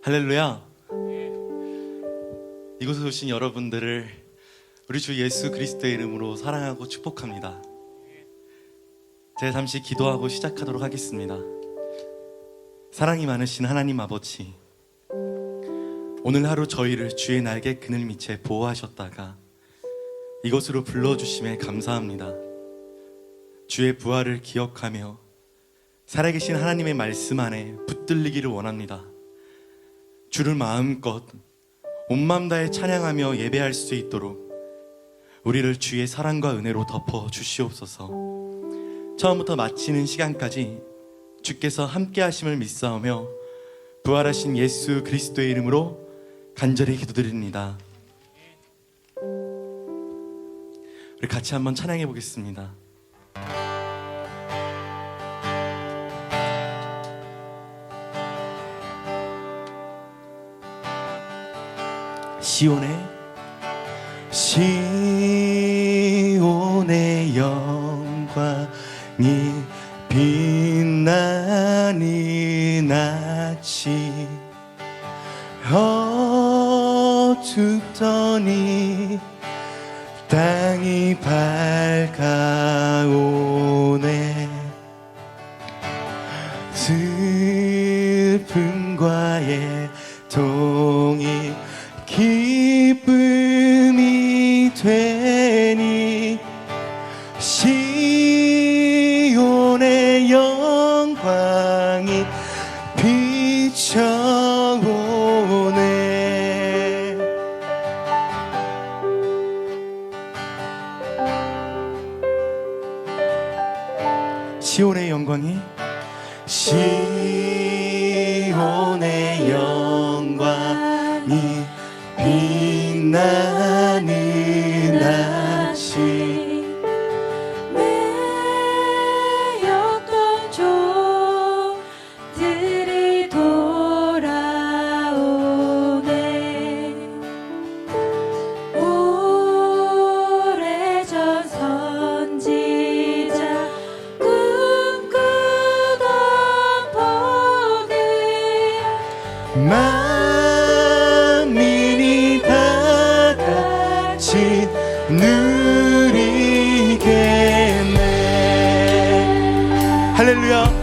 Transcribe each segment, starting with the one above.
할렐루야. 이곳에 오신 여러분들을 우리 주 예수 그리스도의 이름으로 사랑하고 축복합니다. 제가 잠시 기도하고 시작하도록 하겠습니다. 사랑이 많으신 하나님 아버지, 오늘 하루 저희를 주의 날개 그늘 밑에 보호하셨다가 이곳으로 불러주심에 감사합니다. 주의 부활을 기억하며 살아계신 하나님의 말씀 안에 붙들리기를 원합니다. 주를 마음껏 온 마음 다해 찬양하며 예배할 수 있도록 우리를 주의 사랑과 은혜로 덮어 주시옵소서. 처음부터 마치는 시간까지 주께서 함께 하심을 믿사오며 부활하신 예수 그리스도의 이름으로 간절히 기도드립니다. 우리 같이 한번 찬양해 보겠습니다. 시온의 영광이 빛나는 아침, 어둡더니 땅이 밝아오네. 슬픔과 애통이 기쁨이 되니 시온의 영광이 비춰오네. 시온의 영광이 시온의 영광이 빛나는 아침, 매였던 종들이 돌아오네. 오래전 선지자 꿈꾸던 복을 만민이 다 같이 누리겠네. 할렐루야.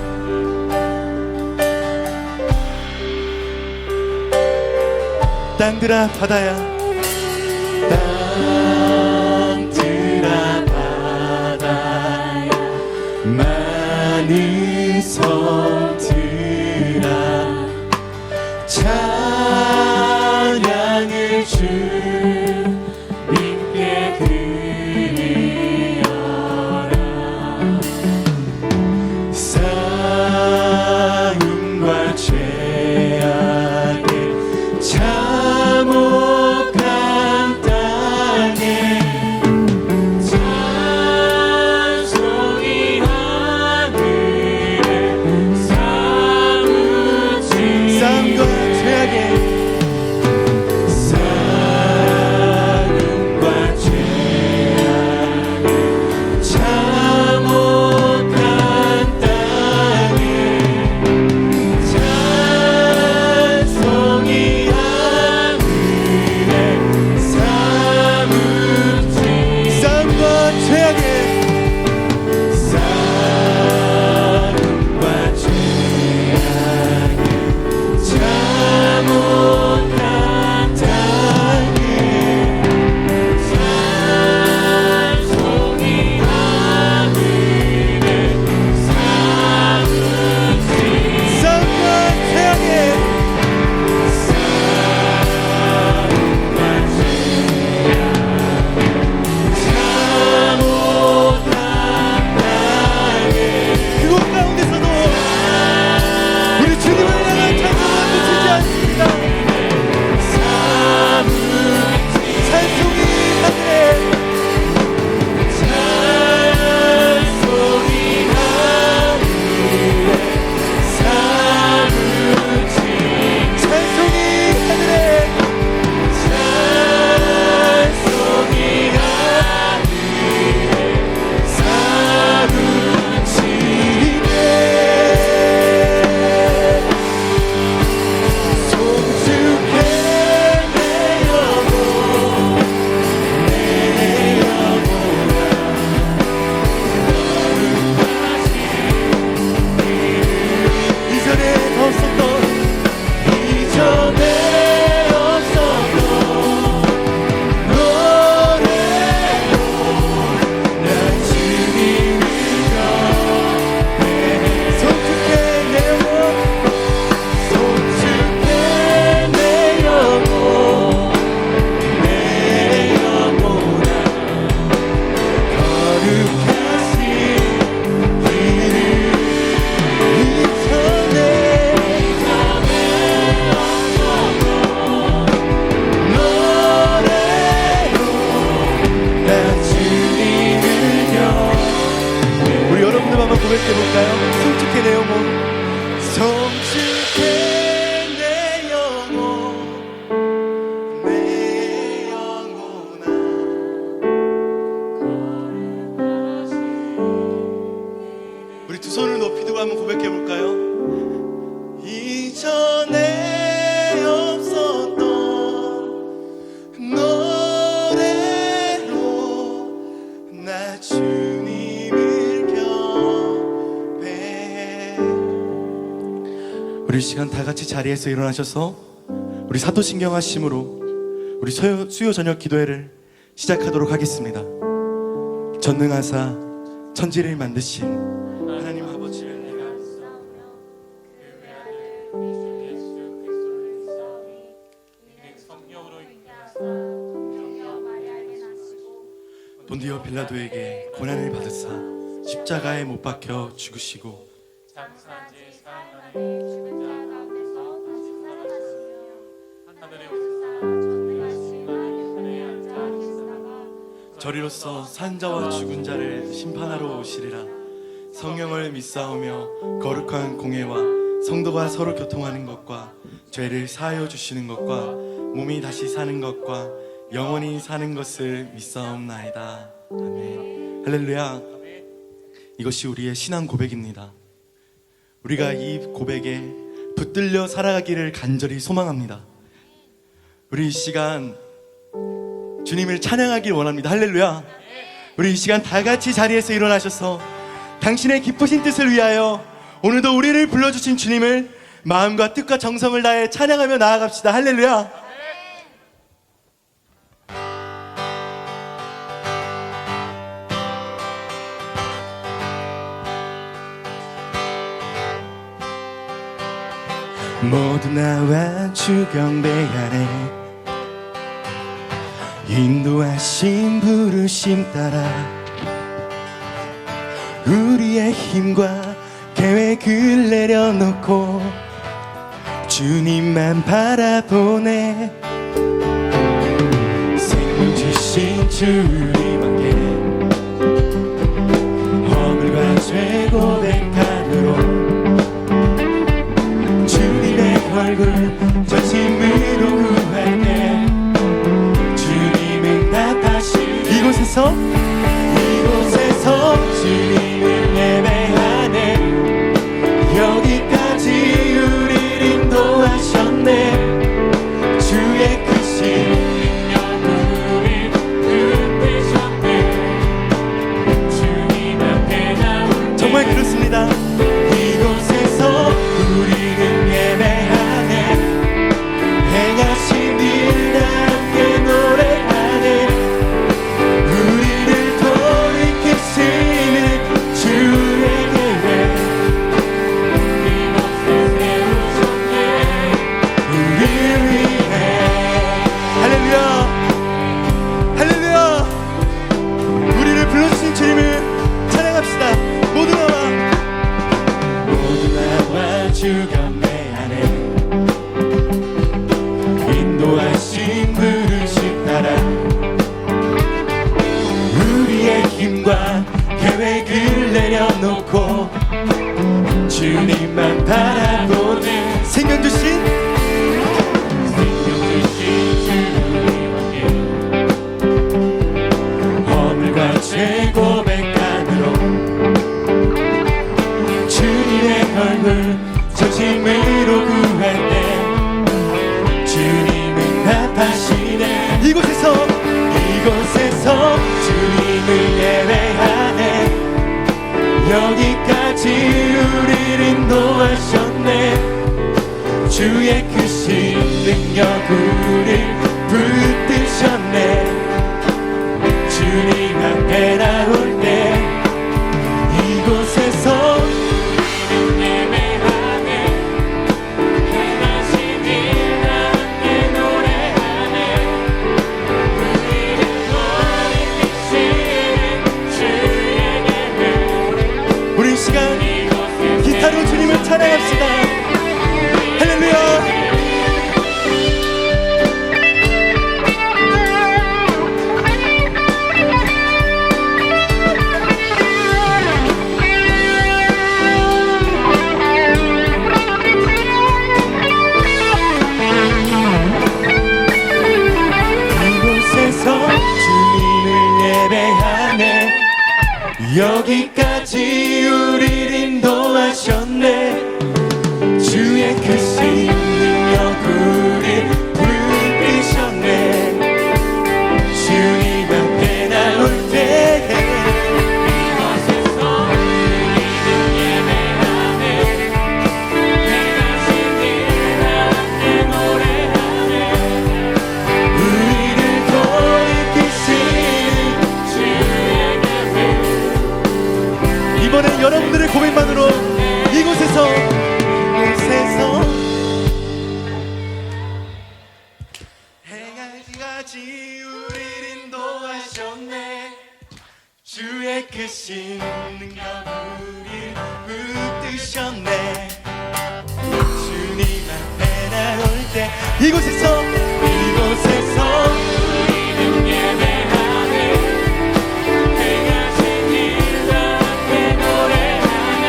땅들아 바다야, 땅들아 바다야, 많은 섬들아 찬양을 주님께 드리어라. 싸움과 죄악의 참혹한 땅에 찬송이 하늘에 한번 고백해 볼까요? 솔직해 내 영혼, 솔직해 내 영혼, 내 영혼아. 우리 두 손을 높이 두고 한번 고백해 볼까요? 이전에 없었던 노래로 나 주님을 경배해. 우리 시간 다 같이 자리에서 일어나셔서 우리 사도신경 하심으로 우리 수요 저녁 기도회를 시작하도록 하겠습니다. 전능하사 천지를 만드신 하나님 아버지를 내가 본디오 빌라도에게 고난을 받으사 십자가에 못 박혀 죽으시고 장사한 지 사흘 만에 죽은 자 가운데서 다시 살아나시며 하늘에 오르사 전능하신 하나님의 앉아 계시다가 저리로서 산자와 죽은 자를 심판하러 오시리라. 성령을 믿사오며 거룩한 공예와 성도가 서로 교통하는 것과 죄를 사하여 주시는 것과 몸이 다시 사는 것과 영원히 사는 것을 믿사옵나이다. 아멘. 할렐루야. 이것이 우리의 신앙 고백입니다. 우리가 이 고백에 붙들려 살아가기를 간절히 소망합니다. 우리 이 시간 주님을 찬양하길 원합니다. 할렐루야. 우리 이 시간 다 같이 자리에서 일어나셔서 당신의 기쁘신 뜻을 위하여 오늘도 우리를 불러주신 주님을 마음과 뜻과 정성을 다해 찬양하며 나아갑시다. 할렐루야. 모두 나와 주 경배하네. 인도하신 부르심 따라 우리의 힘과 계획을 내려놓고 주님만 바라보네. 생명 주신 주님께 허물과 죄 고백함으로 얼굴 전심으로 구할 때 주님은 나타시 이곳에서 주님을 예배하네. 여기까지 우리를 인도하셨네. 주의 크신 능력을 붙드셨네. 주님 앞에 나올 때 정말 그렇습니다. 이곳에서 우리는 예배하네. 행하신 일 함께 노래하네. 우리를 돌이키시는 주의 계획 이곳에 세우셨네. 우리를 위해. 할렐루야. 할렐루야. 우리를 불러주신 주님을 찬양합시다. 모두 나와 주 경배하네. 인도하신 부르심 따라 우리의 힘과 계획을 내려놓고 주님만 바라보는 생명 주신 주님께 허물과 죄 고백함으로 주님의 얼굴 전심으로 구할 때 주님은 나타시네. 이곳에서 주님을 예배하네. 여기까지 우리를 인도하셨네. 주의 크신 능력 우릴 붙드셨네. 주님 앞에 나올 때 이곳에서 우리 시간 기타로 주님을 찬양합시다. 할렐루야. 여기까지 우리를 인도하셨네. 주의 크신 능력 우리 붙드셨네. 주님 앞에 나올 때 이곳에서 우리는 예배하네. 행하신 일 함께 노래하네. 우리를 돌이키시는 주의 계획 이번엔 여러분들의 고백만으로 이곳에서 행하기까지 우리를 인도하셨네. 주의 크신 능력 우리 붙드셨네. 주님 앞에 나올 때 이곳에서 우리는 예배하네. 행하신 일 함께 노래하네.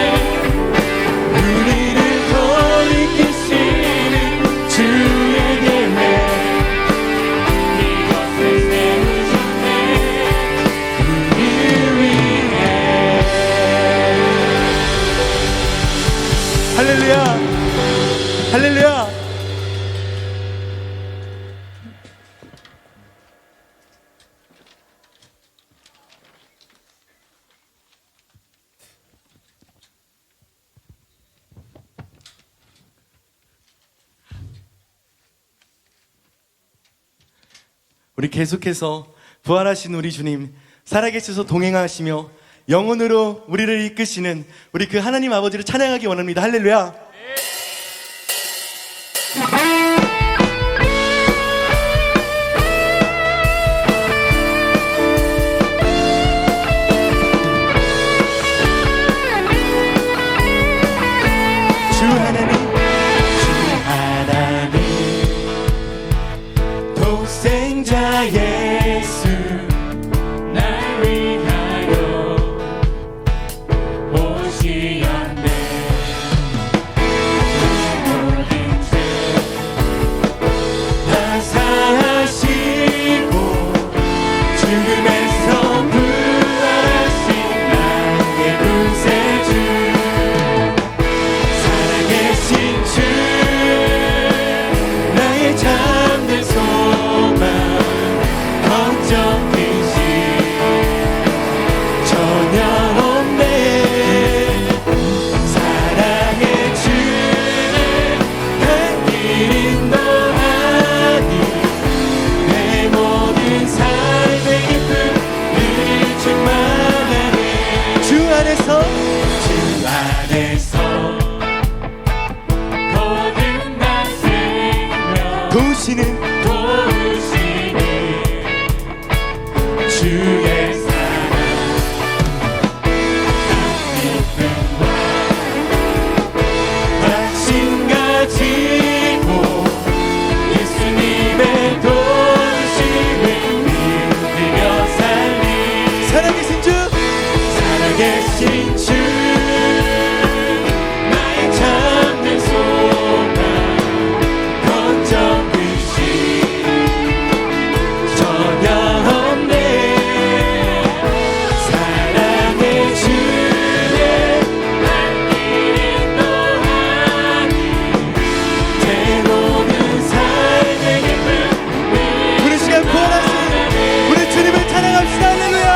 우리를 돌이키시는 주의 계획 이곳을 세우셨네. 우리 위해. 할렐루야 할렐루야. 우리 계속해서 부활하신 우리 주님 살아계셔서 동행하시며 영혼으로 우리를 이끄시는 우리 그 하나님 아버지를 찬양하기 원합니다. 할렐루야. 주 하나님 독생자 예수 날 위하여 오시었네. 모든 죄 다 사하시고 죽음에서 부활하신 나의 구세주 살아계신 주 나의 잠든 소망 걱정이시 전혀 없네. 사랑의 주를 한 길 인도하니 내 모든 삶의 기쁨 늘 충만하네. 주 안에서 거듭났으며 도우시는 도우시니 주의 사랑 믿음과 확신 가지고 예수님의 도우심을 믿으며 살리 살아계신 주 살아계신 주 나의 잠든 소망 걱정 없이 전혀 없네. 사랑의 주의 길 인도하니 내 모든 삶의 기쁨 우리 시간 부활하신 우리 주님을 찬양합시다. 할렐루야.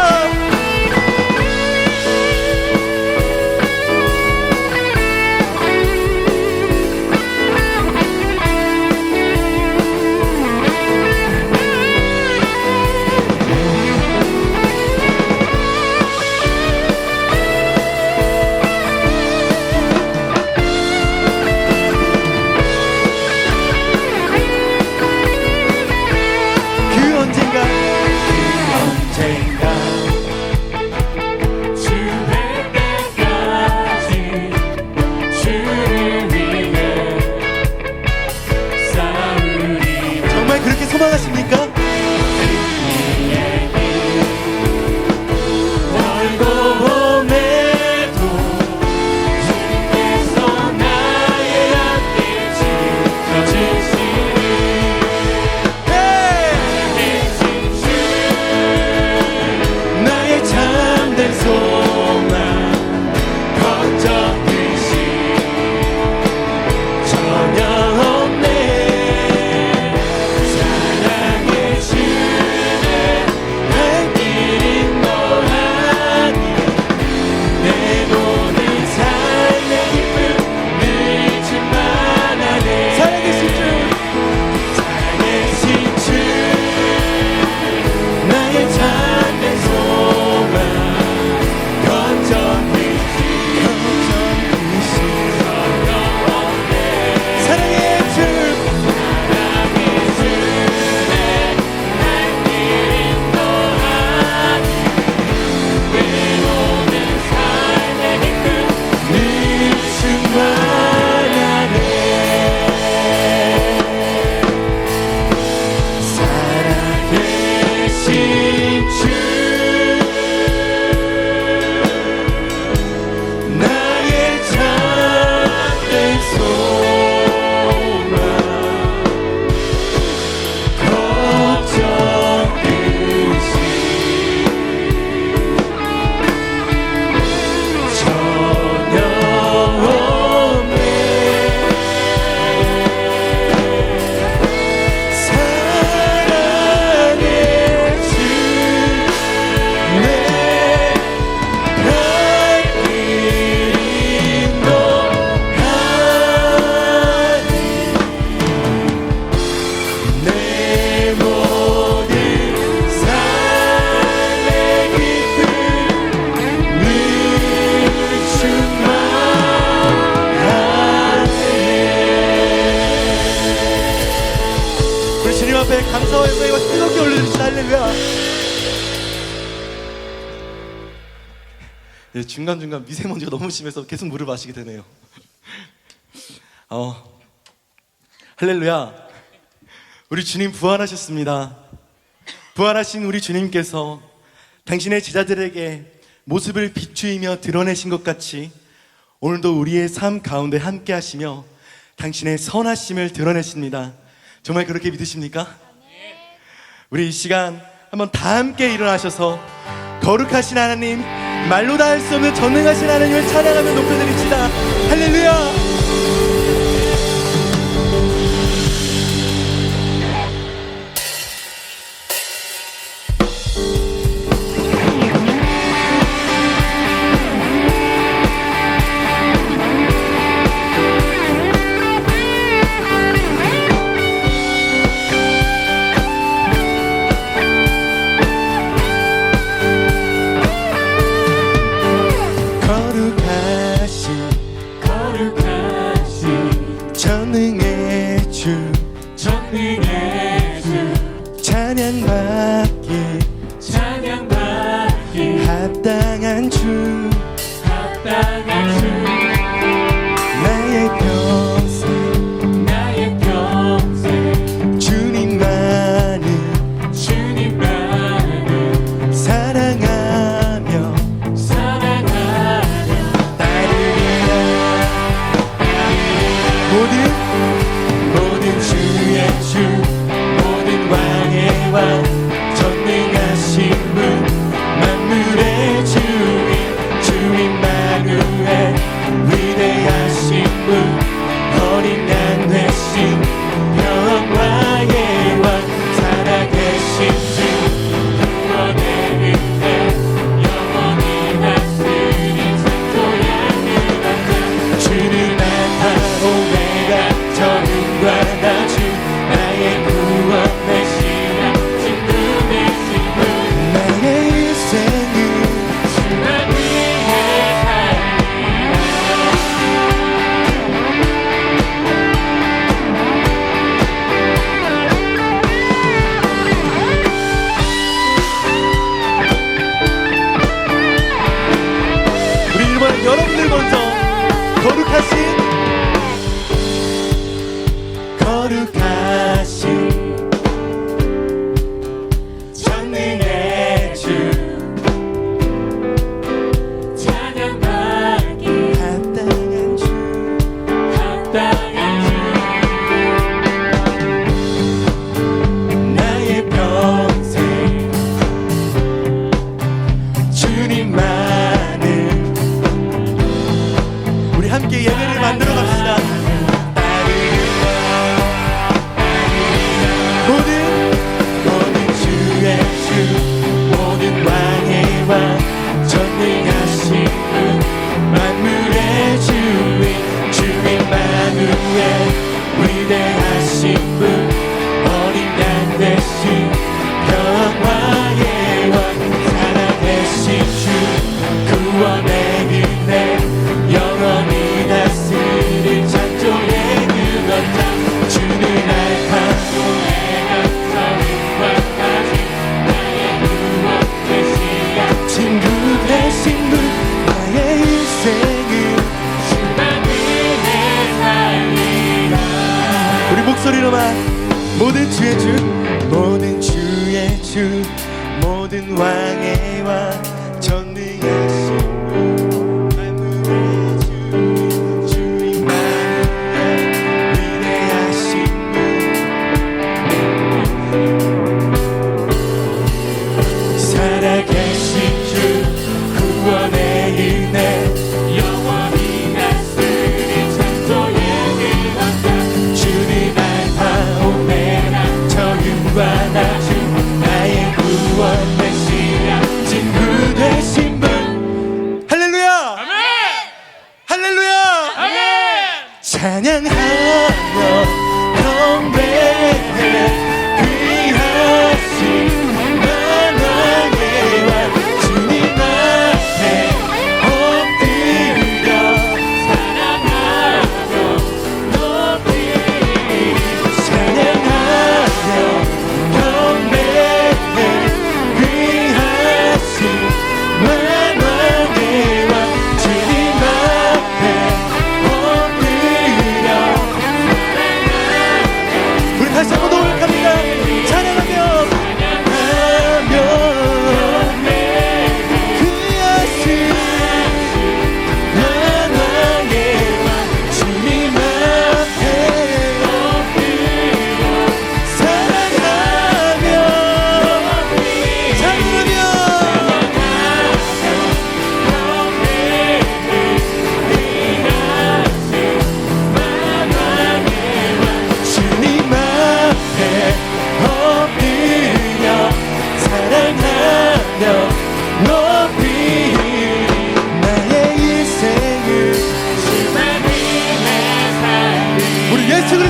예, 중간중간 미세먼지가 너무 심해서 계속 물을 마시게 되네요. 할렐루야. 우리 주님 부활하셨습니다. 부활하신 우리 주님께서 당신의 제자들에게 모습을 비추이며 드러내신 것 같이 오늘도 우리의 삶 가운데 함께 하시며 당신의 선하심을 드러내십니다. 정말 그렇게 믿으십니까? 우리 이 시간 한번 다 함께 일어나셔서 거룩하신 하나님, 말로 다 할 수 없는 전능하신 하나님을 찬양하며 높여드립시다. 할렐루야. 합당한 주 나의 평생 주님만을 사랑하며 따르리라. 모든 주의 주, 모든 왕의 왕, 전능하신 분, 만물의 주인 임마누엘, 위대하신 분, 어린 양 되신 평화의 왕, 살아계신 주, 구원의 은혜, 영원히 다스린 창조의 그라자. 주는 알파 오메가, 처음과 나중, 나의 구원 메시아, 친구 되신 분. 나의 인생은 주만 위해 살리라. 우리 이번 여러분들 먼저 거룩하신 전능의 주, 찬양받기 합당한 주, 나의 평생 주님만을. 우리 함께 예배를 만들어 갑시다. 모든 주의 주, 모든 왕의 왕, 전능하신 분, 만물의 주인, 주 임마누엘, 위대하신 분, 어린 양 되신 평화의 왕, 살아계신 주, 구원의 은혜, 영원히 다스릴 창조의 그런자. 주는 알파 오메가, 처음과 마지막, 나의 구원 메시아, 친구 되신 분. 나의 인생은 주만 위해 살리라. 우리 목소리로만 모든 주의 주, 모든 주의 주, 모든 왕의 왕, 전능하신 분, 만물의 주인, 주 임마누엘, 위대하신 분, 살아계신 주, 구원의 은혜, 영원히 다스린 창조의 그런자. 주는 알파 오메가, 처음과 나중, 나의 구원 메시아,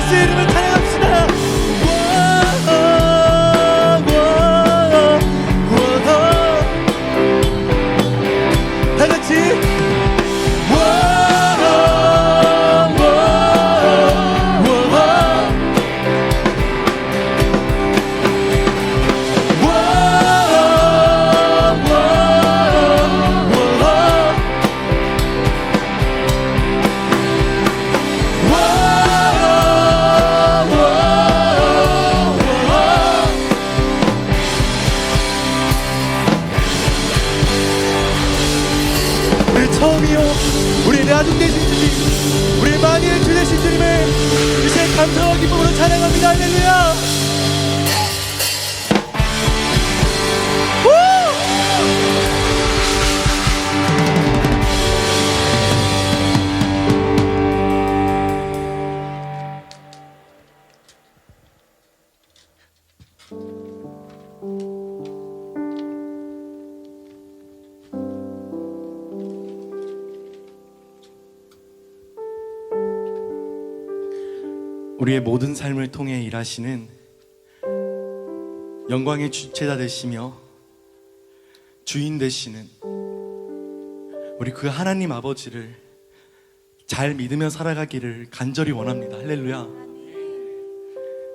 예수의 이름을 찬양합시다. 다 같이 우리 처음이요, 우리 나중 되신 주님, 우리 만유의 주 되신 주님을 이제 감사와 기쁨으로 찬양합니다. 할렐루야. 우리의 모든 삶을 통해 일하시는 영광의 주체자 되시며 주인 되시는 우리 그 하나님 아버지를 잘 믿으며 살아가기를 간절히 원합니다. 할렐루야.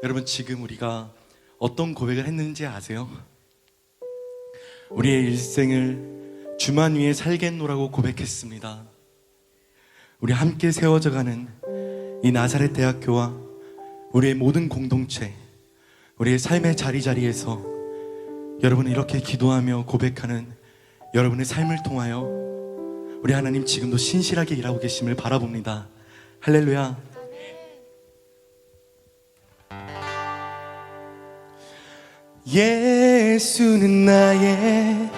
여러분, 지금 우리가 어떤 고백을 했는지 아세요? 우리의 일생을 주만 위해 살겠노라고 고백했습니다. 우리 함께 세워져가는 이 나사렛 대학교와 우리의 모든 공동체, 우리의 삶의 자리자리에서 여러분은 이렇게 기도하며 고백하는 여러분의 삶을 통하여 우리 하나님 지금도 신실하게 일하고 계심을 바라봅니다. 할렐루야. 예수는 나의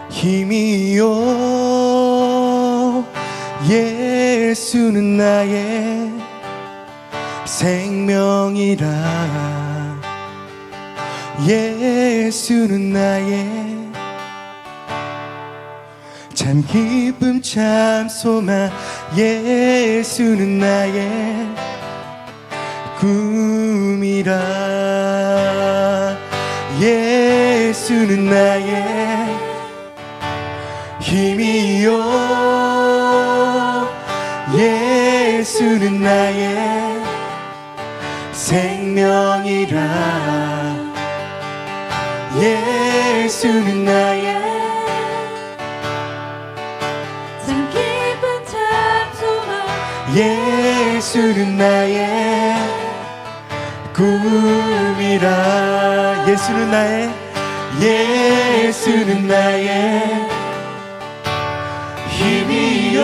힘이요, 예수는 나의 생명이라. 예수는 나의 참 기쁨 참 소망. 예수는 나의 꿈이라. 예수는 나의 힘이요, 예수는 나의 생명이라. 예수는 나의 참 기쁜 참 소망. 예수는 나의 꿈이라. 예수는 나의, 예수는 나의 힘이요,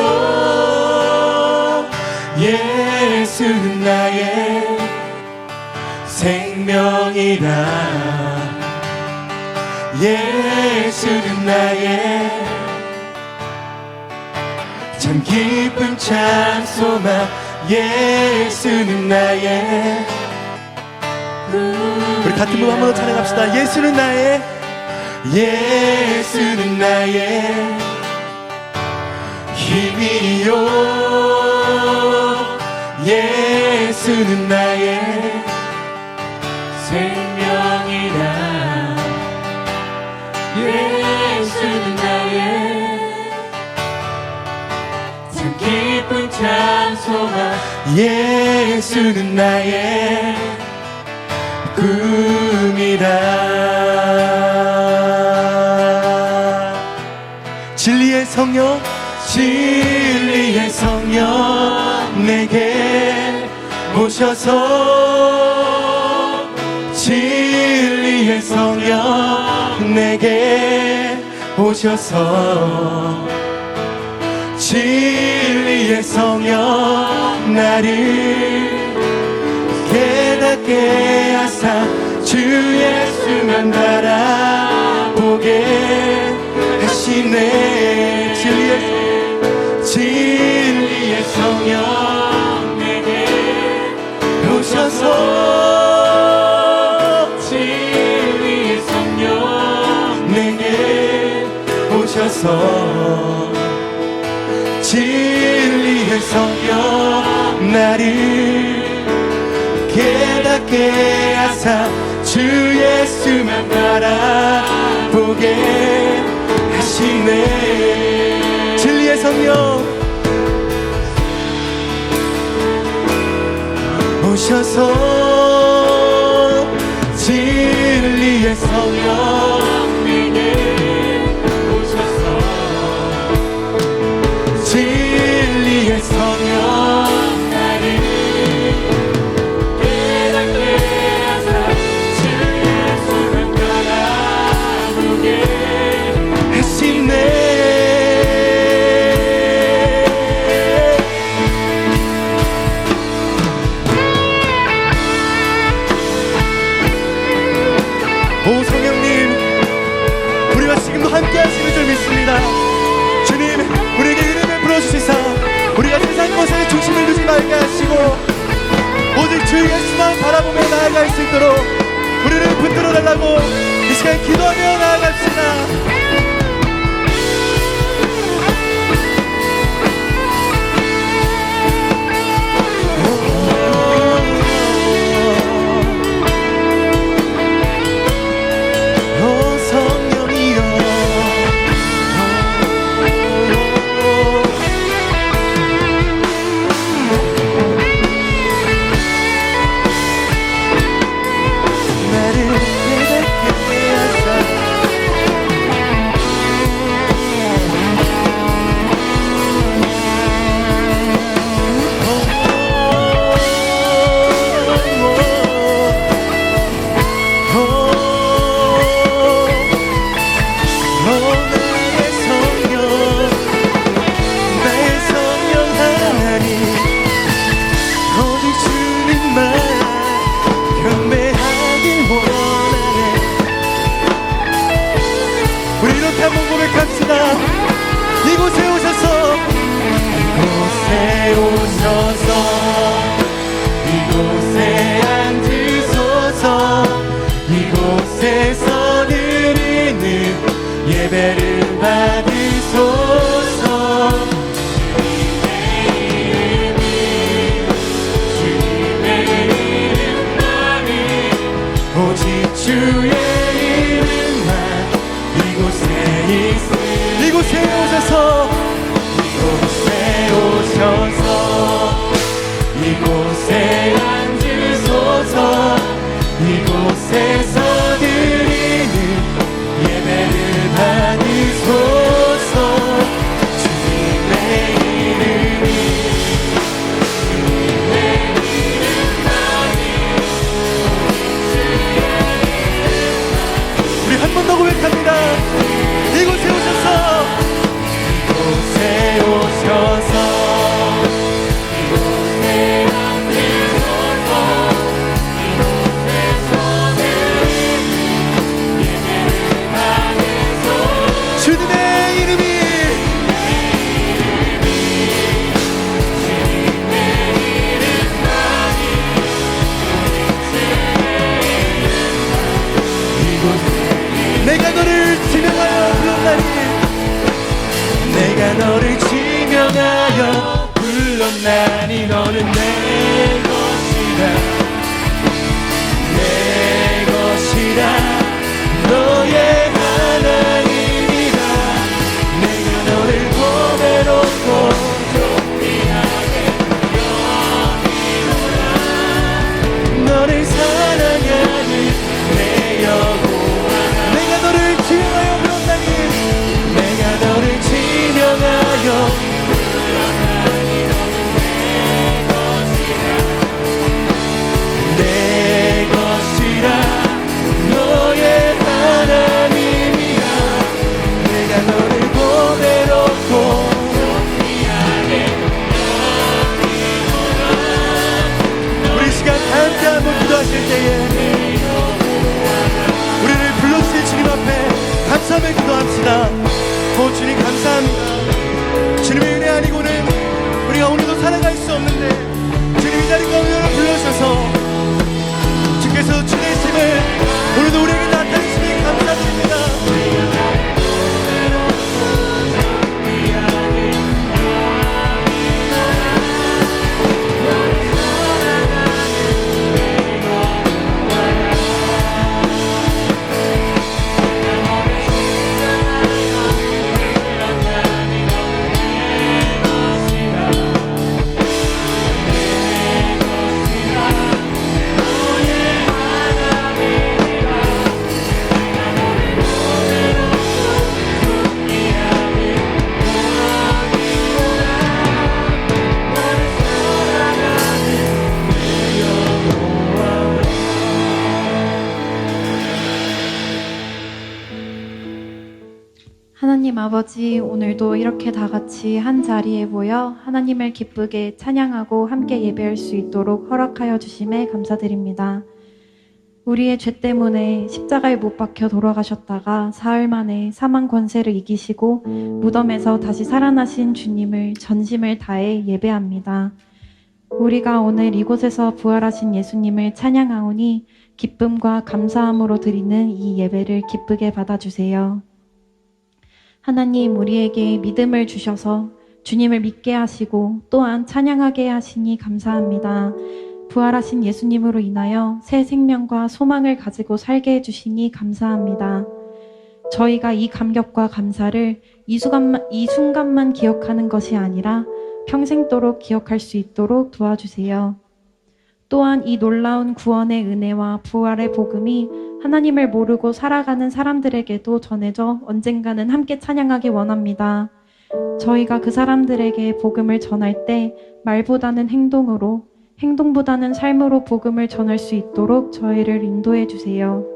예수는 나의 생명이라. 예수는 나의 참 기쁜 참 소망. 예수는 나의 우리 같은 분 한 번 더 찬양합시다. 예수는 나의, 예수는 나의 힘이요, 예수는 나의 생명이라. 예수는 나의 참 기쁜 참 소망. 예수는 나의 꿈이라. 진리의 성령, 진리의 성령 내게 오셔서. 진리의 성령 내게 오셔서. 진리의 성령 나를 깨닫게 하사 주 예수만 바라보게 하시네. 진리의 성령 내게 오셔서. 진리의 성령 내게 오셔서. 진리의 성령 나를 깨닫게 하사 주 예수만 바라보게 하시네. 진리의 성령 오셔서 진리의 성령 내게 오셔서 진리의 성령 나를 깨닫게 하사 주 예수만 바라보게 하시네. 오 성령님, 우리가 지금도 함께 하시는 줄 믿습니다. 주님, 우리에게 은혜를 부어주시사 우리가 세상 것에 중심을 두지 말게 하시고 오직 주 예수만 바라보며 나아갈 수 있도록 우리를 붙들어 달라고 이 시간 기도하며 나아갑시다. 이곳에 오셔서 이곳에 앉으소서. 이곳에서 드리는 예배를 받으소서. 주님의 이름만이 오직 주의 이름만 이곳에 있으니 이곳에 오셔서 이곳에 앉으소서. 이곳에서 드리는 예배를 받으소서. 주님의 이름만이 우리 한 번 더 고백합니다. 이곳에 오셔서 주님의 이름이 내가 너를 지명하여 불렀나니 내가 너를 지명하여 불렀나니 너는 내 것이라 내 것이라 너의 하나님이라. 내가 너를 보배롭고 존귀하게 여기노라. 너를 사랑하는 내 여호와 내가 너를 지명하여 불렀나니 내가 너를 지명하여 불렀나니 너는 내 것이라 너의 하나님이라. 내가 너를 보배롭고 존귀하게 여기노라. 우리 시간 함께 한번 기도하실 때에 우리를 불러주신 주님 앞에 감사하며 기도합시다. 오 주님 감사합니다. 주님의 은혜 아니고는 우리가 오늘도 살아갈 수 없는데 주님 이 자리 가운데로 불러주셔서 주께서 주의 힘을 오늘도 우리에게 나타내시니 감사드립니다. 하나님 아버지, 오늘도 이렇게 다 같이 한 자리에 모여 하나님을 기쁘게 찬양하고 함께 예배할 수 있도록 허락하여 주심에 감사드립니다. 우리의 죄 때문에 십자가에 못 박혀 돌아가셨다가 사흘 만에 사망 권세를 이기시고 무덤에서 다시 살아나신 주님을 전심을 다해 예배합니다. 우리가 오늘 이곳에서 부활하신 예수님을 찬양하오니 기쁨과 감사함으로 드리는 이 예배를 기쁘게 받아주세요. 하나님, 우리에게 믿음을 주셔서 주님을 믿게 하시고 또한 찬양하게 하시니 감사합니다. 부활하신 예수님으로 인하여 새 생명과 소망을 가지고 살게 해주시니 감사합니다. 저희가 이 감격과 감사를 이 순간만 기억하는 것이 아니라 평생도록 기억할 수 있도록 도와주세요. 또한 이 놀라운 구원의 은혜와 부활의 복음이 하나님을 모르고 살아가는 사람들에게도 전해져 언젠가는 함께 찬양하기 원합니다. 저희가 그 사람들에게 복음을 전할 때 말보다는 행동으로, 행동보다는 삶으로 복음을 전할 수 있도록 저희를 인도해 주세요.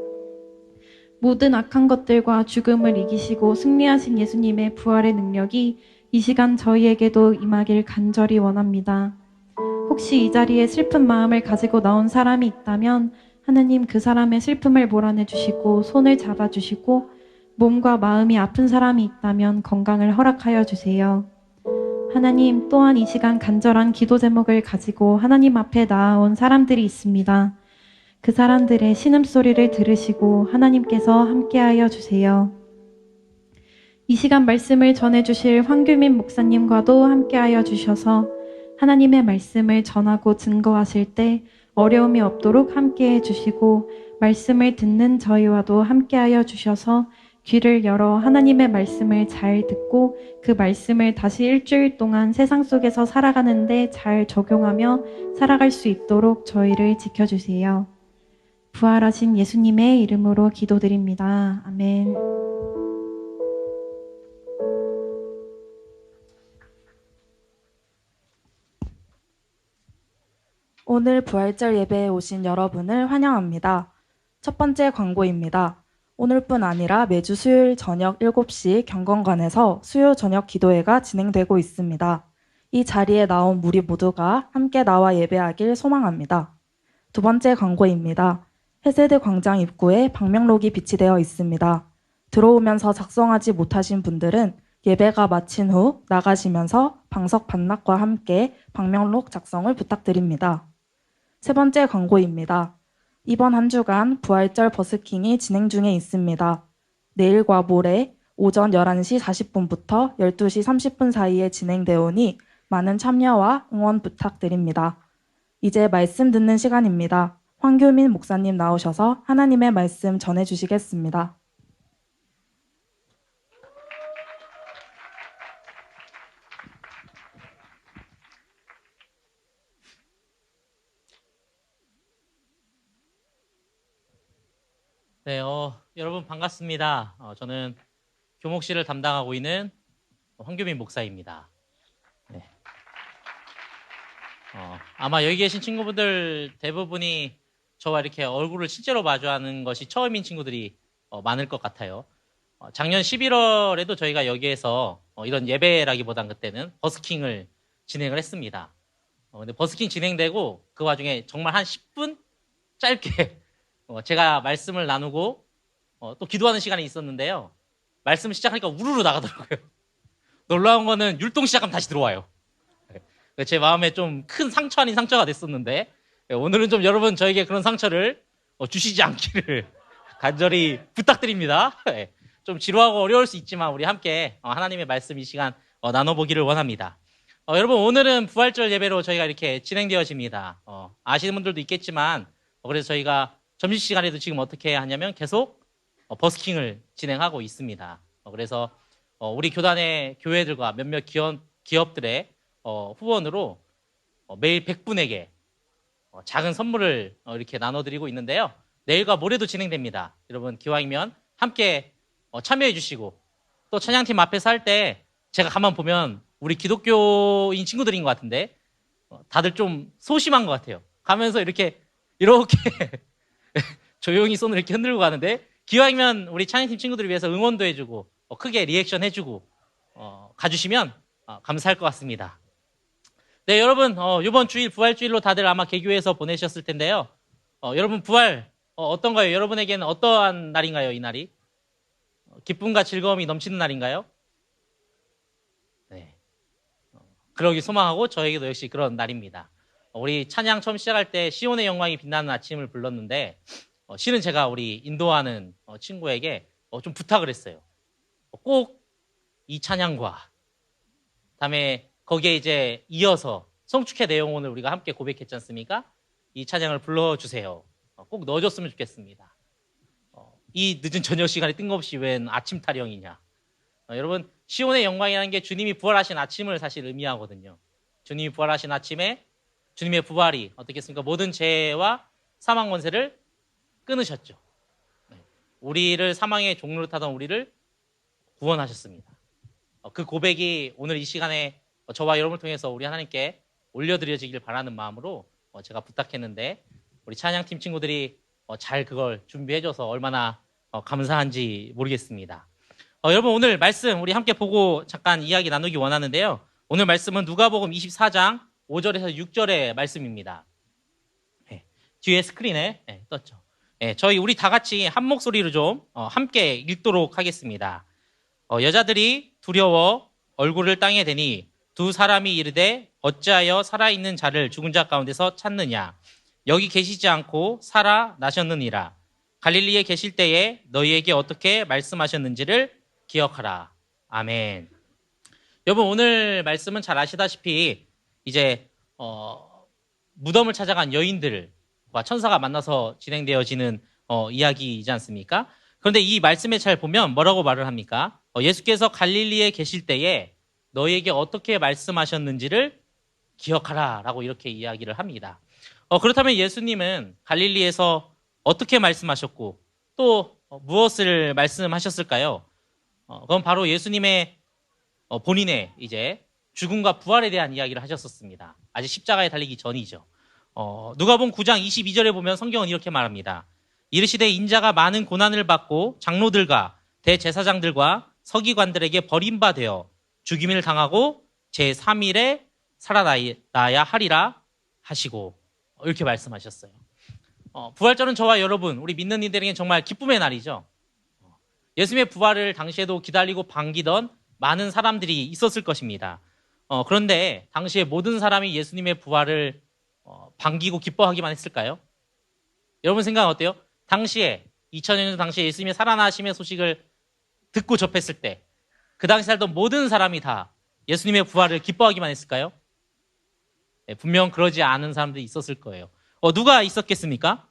모든 악한 것들과 죽음을 이기시고 승리하신 예수님의 부활의 능력이 이 시간 저희에게도 임하길 간절히 원합니다. 혹시 이 자리에 슬픈 마음을 가지고 나온 사람이 있다면 하나님, 그 사람의 슬픔을 몰아내 주시고 손을 잡아 주시고, 몸과 마음이 아픈 사람이 있다면 건강을 허락하여 주세요. 하나님, 또한 이 시간 간절한 기도 제목을 가지고 하나님 앞에 나아온 사람들이 있습니다. 그 사람들의 신음소리를 들으시고 하나님께서 함께하여 주세요. 이 시간 말씀을 전해주실 황규민 목사님과도 함께하여 주셔서 하나님의 말씀을 전하고 증거하실 때 어려움이 없도록 함께해 주시고, 말씀을 듣는 저희와도 함께하여 주셔서 귀를 열어 하나님의 말씀을 잘 듣고 그 말씀을 다시 일주일 동안 세상 속에서 살아가는데 잘 적용하며 살아갈 수 있도록 저희를 지켜주세요. 부활하신 예수님의 이름으로 기도드립니다. 아멘. 오늘 부활절 예배에 오신 여러분을 환영합니다. 첫 번째 광고입니다. 오늘뿐 아니라 매주 수요일 저녁 7시 경건관에서 수요 저녁 기도회가 진행되고 있습니다. 이 자리에 나온 우리 모두가 함께 나와 예배하길 소망합니다. 두 번째 광고입니다. 해세드 광장 입구에 방명록이 비치되어 있습니다. 들어오면서 작성하지 못하신 분들은 예배가 마친 후 나가시면서 방석 반납과 함께 방명록 작성을 부탁드립니다. 세 번째 광고입니다. 이번 한 주간 부활절 버스킹이 진행 중에 있습니다. 내일과 모레 오전 11시 40분부터 12시 30분 사이에 진행되오니 많은 참여와 응원 부탁드립니다. 이제 말씀 듣는 시간입니다. 황규민 목사님 나오셔서 하나님의 말씀 전해주시겠습니다. 네, 여러분 반갑습니다. 저는 교목실을 담당하고 있는 황규민 목사입니다. 네. 아마 여기 계신 친구분들 대부분이 저와 이렇게 얼굴을 실제로 마주하는 것이 처음인 친구들이 많을 것 같아요. 작년 11월에도 저희가 여기에서 이런 예배라기보단 그때는 버스킹을 진행을 했습니다. 근데 버스킹 진행되고 그 와중에 정말 한 10분 짧게 제가 말씀을 나누고 또 기도하는 시간이 있었는데요. 말씀을 시작하니까 우르르 나가더라고요. 놀라운 거는 율동 시작하면 다시 들어와요. 제 마음에 좀 큰 상처 아닌 상처가 됐었는데 오늘은 좀 여러분 저에게 그런 상처를 주시지 않기를 간절히 부탁드립니다. 좀 지루하고 어려울 수 있지만 우리 함께 하나님의 말씀 이 시간 나눠보기를 원합니다. 여러분, 오늘은 부활절 예배로 저희가 이렇게 진행되어집니다. 아시는 분들도 있겠지만 그래서 저희가 점심시간에도 지금 어떻게 하냐면 계속 버스킹을 진행하고 있습니다. 그래서 우리 교단의 교회들과 몇몇 기업들의 후원으로 매일 100분에게 작은 선물을 이렇게 나눠드리고 있는데요. 내일과 모레도 진행됩니다. 여러분, 기왕이면 함께 참여해 주시고, 또 찬양팀 앞에서 할 때 제가 가만 보면 우리 기독교인 친구들인 것 같은데 다들 좀 소심한 것 같아요. 가면서 이렇게 조용히 손을 이렇게 흔들고 가는데, 기왕이면 우리 찬양팀 친구들을 위해서 응원도 해주고 크게 리액션 해주고 가주시면 감사할 것 같습니다. 네, 여러분 이번 주일 부활주일로 다들 아마 개교해서 보내셨을 텐데요. 여러분 부활 어떤가요? 여러분에게는 어떠한 날인가요? 이 날이 기쁨과 즐거움이 넘치는 날인가요? 네, 그러기 소망하고 저에게도 역시 그런 날입니다. 우리 찬양 처음 시작할 때 시온의 영광이 빛나는 아침을 불렀는데 실은 제가 우리 인도하는 친구에게 좀 부탁을 했어요. 꼭 이 찬양과 다음에 거기에 이제 이어서 성축회 내용을 우리가 함께 고백했지 않습니까? 이 찬양을 불러주세요. 꼭 넣어줬으면 좋겠습니다. 이 늦은 저녁 시간에 뜬금없이 웬 아침 타령이냐. 여러분 시온의 영광이라는 게 주님이 부활하신 아침을 사실 의미하거든요. 주님이 부활하신 아침에 주님의 부활이 어떻겠습니까? 모든 죄와 사망 권세를 끊으셨죠. 우리를 사망의 종로를 타던 우리를 구원하셨습니다. 그 고백이 오늘 이 시간에 저와 여러분을 통해서 우리 하나님께 올려드려지길 바라는 마음으로 제가 부탁했는데 우리 찬양팀 친구들이 잘 그걸 준비해줘서 얼마나 감사한지 모르겠습니다. 여러분 오늘 말씀 우리 함께 보고 잠깐 이야기 나누기 원하는데요. 오늘 말씀은 누가복음 24장 5절에서 6절의 말씀입니다. 뒤에 스크린에 떴죠. 저희 우리 다 같이 한 목소리로 좀 함께 읽도록 하겠습니다. 여자들이 두려워 얼굴을 땅에 대니 두 사람이 이르되 어찌하여 살아있는 자를 죽은 자 가운데서 찾느냐 여기 계시지 않고 살아나셨느니라. 갈릴리에 계실 때에 너희에게 어떻게 말씀하셨는지를 기억하라. 아멘. 여러분 오늘 말씀은 잘 아시다시피 이제 무덤을 찾아간 여인들과 천사가 만나서 진행되어지는 이야기이지 않습니까? 그런데 이 말씀에 잘 보면 뭐라고 말을 합니까? 예수께서 갈릴리에 계실 때에 너희에게 어떻게 말씀하셨는지를 기억하라 라고 이렇게 이야기를 합니다. 그렇다면 예수님은 갈릴리에서 어떻게 말씀하셨고 또 무엇을 말씀하셨을까요? 그건 바로 예수님의 본인의 이제 죽음과 부활에 대한 이야기를 하셨었습니다. 아직 십자가에 달리기 전이죠. 누가복음 9장 22절에 보면 성경은 이렇게 말합니다. 이르시되 인자가 많은 고난을 받고 장로들과 대제사장들과 서기관들에게 버림받아 죽임을 당하고 제3일에 살아나야 하리라 하시고 이렇게 말씀하셨어요. 부활절은 저와 여러분 우리 믿는 이들에게 정말 기쁨의 날이죠. 예수님의 부활을 당시에도 기다리고 반기던 많은 사람들이 있었을 것입니다. 그런데 당시에 모든 사람이 예수님의 부활을 반기고 기뻐하기만 했을까요? 여러분 생각은 어때요? 당시에 2000년 당시에 예수님의 살아나심의 소식을 듣고 접했을 때 그 당시 살던 모든 사람이 다 예수님의 부활을 기뻐하기만 했을까요? 네, 분명 그러지 않은 사람들이 있었을 거예요. 누가 있었겠습니까?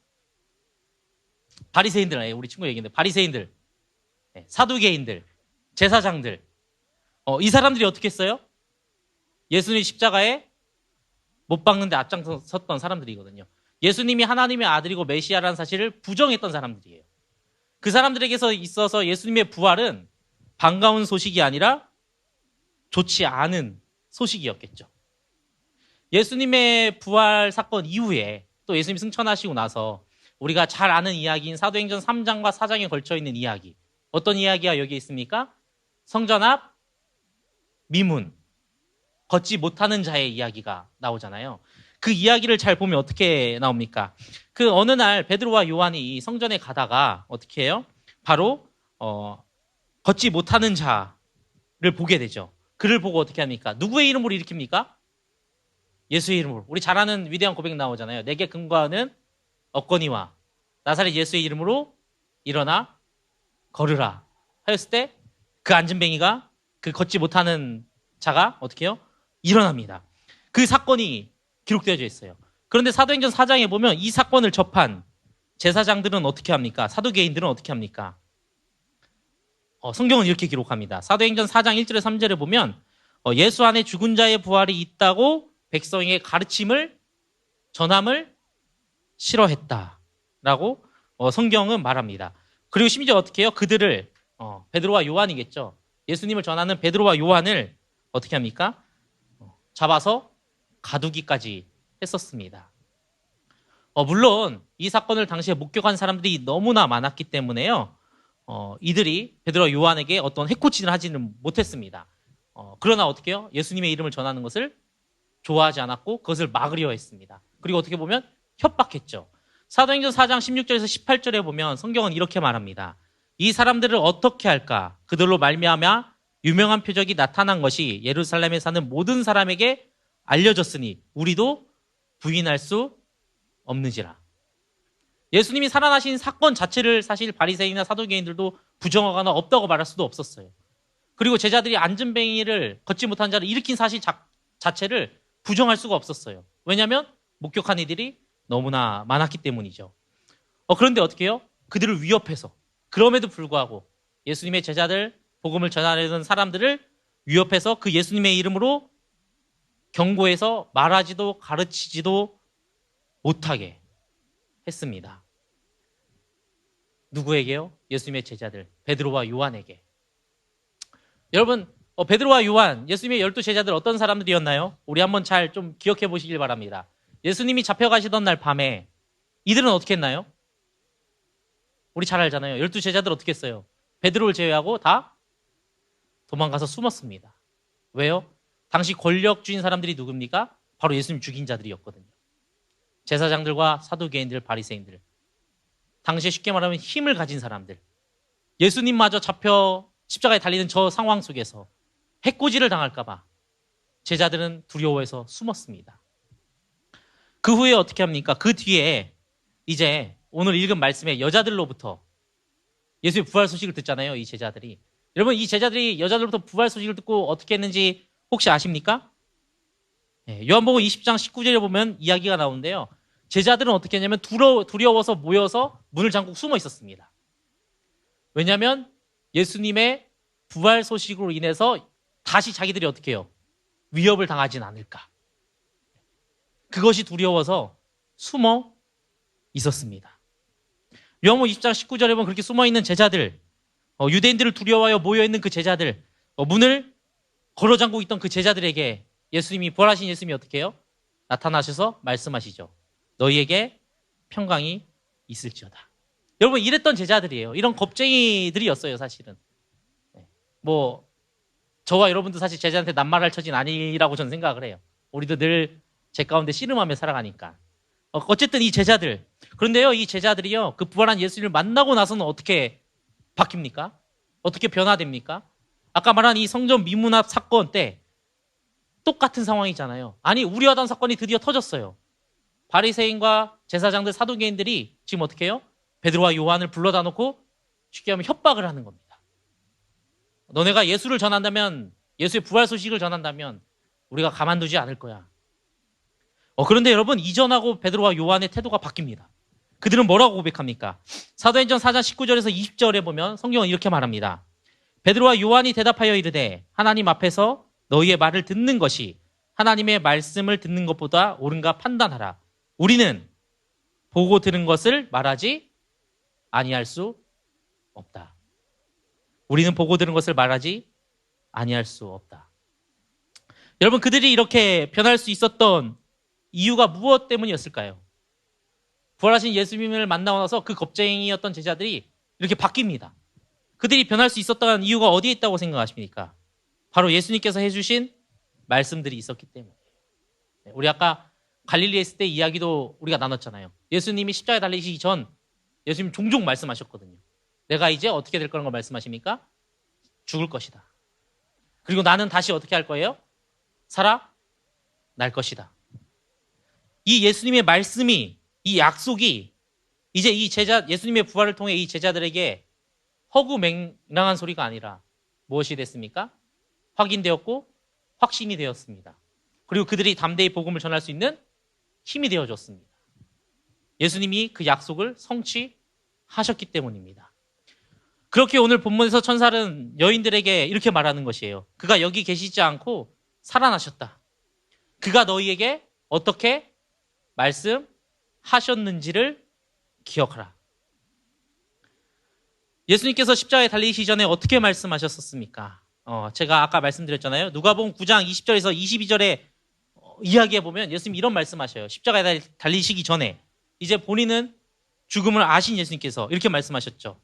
바리새인들, 우리 친구 얘기인데 바리새인들, 사두개인들, 제사장들. 이 사람들이 어떻게 했어요? 예수님 십자가에 못 박는데 앞장섰던 사람들이거든요. 예수님이 하나님의 아들이고 메시아라는 사실을 부정했던 사람들이에요. 그 사람들에게서 있어서 예수님의 부활은 반가운 소식이 아니라 좋지 않은 소식이었겠죠. 예수님의 부활 사건 이후에 또 예수님이 승천하시고 나서 우리가 잘 아는 이야기인 사도행전 3장과 4장에 걸쳐 있는 이야기. 어떤 이야기가 여기 있습니까? 성전 앞 미문, 걷지 못하는 자의 이야기가 나오잖아요. 그 이야기를 잘 보면 어떻게 나옵니까? 그 어느 날 베드로와 요한이 성전에 가다가 어떻게 해요? 바로 걷지 못하는 자를 보게 되죠. 그를 보고 어떻게 합니까? 누구의 이름으로 일으킵니까? 예수의 이름으로. 우리 잘 아는 위대한 고백 나오잖아요. 내게 근거하는 없거니와 나사렛 예수의 이름으로 일어나 걸으라 하였을 때 그 안진뱅이가 그 걷지 못하는 자가 어떻게 해요? 일어납니다. 그 사건이 기록되어져 있어요. 그런데 사도행전 4장에 보면 이 사건을 접한 제사장들은 어떻게 합니까? 사두개인들은 어떻게 합니까? 성경은 이렇게 기록합니다. 사도행전 4장 1절에 3절에 보면 예수 안에 죽은 자의 부활이 있다고 백성에게 가르침을 전함을 싫어했다라고 성경은 말합니다. 그리고 심지어 어떻게 해요? 그들을 베드로와 요한이겠죠. 예수님을 전하는 베드로와 요한을 어떻게 합니까? 잡아서 가두기까지 했었습니다. 물론 이 사건을 당시에 목격한 사람들이 너무나 많았기 때문에요. 이들이 베드로와 요한에게 어떤 해코지를 하지는 못했습니다. 그러나 어떻게 해요? 예수님의 이름을 전하는 것을 좋아하지 않았고 그것을 막으려 했습니다. 그리고 어떻게 보면 협박했죠. 사도행전 4장 16절에서 18절에 보면 성경은 이렇게 말합니다. 이 사람들을 어떻게 할까? 그들로 말미암아 유명한 표적이 나타난 것이 예루살렘에 사는 모든 사람에게 알려졌으니 우리도 부인할 수 없는지라. 예수님이 살아나신 사건 자체를 사실 바리새인이나 사두개인들도 부정하거나 없다고 말할 수도 없었어요. 그리고 제자들이 안전뱅이를 걷지 못한 자를 일으킨 사실 자체를 부정할 수가 없었어요. 왜냐하면 목격한 이들이 너무나 많았기 때문이죠. 그런데 어떻게 해요? 그들을 위협해서 그럼에도 불구하고 예수님의 제자들, 복음을 전하려는 사람들을 위협해서 그 예수님의 이름으로 경고해서 말하지도 가르치지도 못하게 했습니다. 누구에게요? 예수님의 제자들 베드로와 요한에게. 여러분, 베드로와 요한, 예수님의 12제자들 어떤 사람들이었나요? 우리 한번 잘 좀 기억해 보시길 바랍니다. 예수님이 잡혀가시던 날 밤에 이들은 어떻게 했나요? 우리 잘 알잖아요. 12제자들 어떻게 했어요? 베드로를 제외하고 다 도망가서 숨었습니다. 왜요? 당시 권력주인 사람들이 누굽니까? 바로 예수님 죽인 자들이었거든요. 제사장들과 사두개인들, 바리새인들. 당시에 쉽게 말하면 힘을 가진 사람들. 예수님마저 잡혀 십자가에 달리는 저 상황 속에서 해코지를 당할까 봐 제자들은 두려워해서 숨었습니다. 그 후에 어떻게 합니까? 그 뒤에 이제 오늘 읽은 말씀에 여자들로부터 예수의 부활 소식을 듣잖아요. 이 제자들이. 여러분, 이 제자들이 여자들로부터 부활 소식을 듣고 어떻게 했는지 혹시 아십니까? 요한복음 20장 19절에 보면 이야기가 나오는데요. 제자들은 어떻게 했냐면 두려워서 모여서 문을 잠그고 숨어 있었습니다. 왜냐하면 예수님의 부활 소식으로 인해서 다시 자기들이 어떻게 해요? 위협을 당하진 않을까. 그것이 두려워서 숨어 있었습니다. 요한복음 20장 19절에 보면 그렇게 숨어있는 제자들, 유대인들을 두려워하여 모여있는 그 제자들, 문을 걸어 잠그고 있던 그 제자들에게 부활하신 예수님이 어떻게 해요? 나타나셔서 말씀하시죠. 너희에게 평강이 있을지어다. 여러분, 이랬던 제자들이에요. 이런 겁쟁이들이었어요, 사실은. 저와 여러분도 사실 제자한테 낱말할 처지는 아니라고 저는 생각을 해요. 우리도 늘 제 가운데 씨름하며 살아가니까. 어쨌든 이 제자들. 그런데요, 이 제자들이요, 그 부활한 예수님을 만나고 나서는 어떻게 바뀝니까? 어떻게 변화됩니까? 아까 말한 이 성전 미문합 사건 때 똑같은 상황이잖아요. 아니, 우려하던 사건이 드디어 터졌어요. 바리새인과 제사장들, 사두개인들이 지금 어떻게 해요? 베드로와 요한을 불러다 놓고 쉽게 하면 협박을 하는 겁니다. 너네가 예수를 전한다면, 예수의 부활 소식을 전한다면 우리가 가만두지 않을 거야. 그런데 여러분, 이전하고 베드로와 요한의 태도가 바뀝니다. 그들은 뭐라고 고백합니까? 사도행전 4장 19절에서 20절에 보면 성경은 이렇게 말합니다. 베드로와 요한이 대답하여 이르되 하나님 앞에서 너희의 말을 듣는 것이 하나님의 말씀을 듣는 것보다 옳은가 판단하라. 우리는 보고 들은 것을 말하지 아니할 수 없다. 우리는 보고 들은 것을 말하지 아니할 수 없다. 여러분, 그들이 이렇게 변할 수 있었던 이유가 무엇 때문이었을까요? 부활하신 예수님을 만나고 나서 그 겁쟁이였던 제자들이 이렇게 바뀝니다. 그들이 변할 수 있었던 이유가 어디에 있다고 생각하십니까? 바로 예수님께서 해주신 말씀들이 있었기 때문이에요. 우리 아까 갈릴리에 있을 때 이야기도 우리가 나눴잖아요. 예수님이 십자가에 달리시기 전 예수님 종종 말씀하셨거든요. 내가 이제 어떻게 될 거라는 걸 말씀하십니까? 죽을 것이다. 그리고 나는 다시 어떻게 할 거예요? 살아날 것이다. 이 예수님의 말씀이, 이 약속이 이제 예수님의 부활을 통해 이 제자들에게 허구맹랑한 소리가 아니라 무엇이 됐습니까? 확인되었고 확신이 되었습니다. 그리고 그들이 담대히 복음을 전할 수 있는 힘이 되어줬습니다. 예수님이 그 약속을 성취하셨기 때문입니다. 그렇게 오늘 본문에서 천사는 여인들에게 이렇게 말하는 것이에요. 그가 여기 계시지 않고 살아나셨다. 그가 너희에게 어떻게 말씀하셨는지를 기억하라. 예수님께서 십자가에 달리시기 전에 어떻게 말씀하셨었습니까? 제가 아까 말씀드렸잖아요. 누가복음 9장 20절에서 22절에 이야기해 보면 예수님이 이런 말씀하셔요. 십자가에 달리시기 전에 이제 본인은 죽음을 아신 예수님께서 이렇게 말씀하셨죠.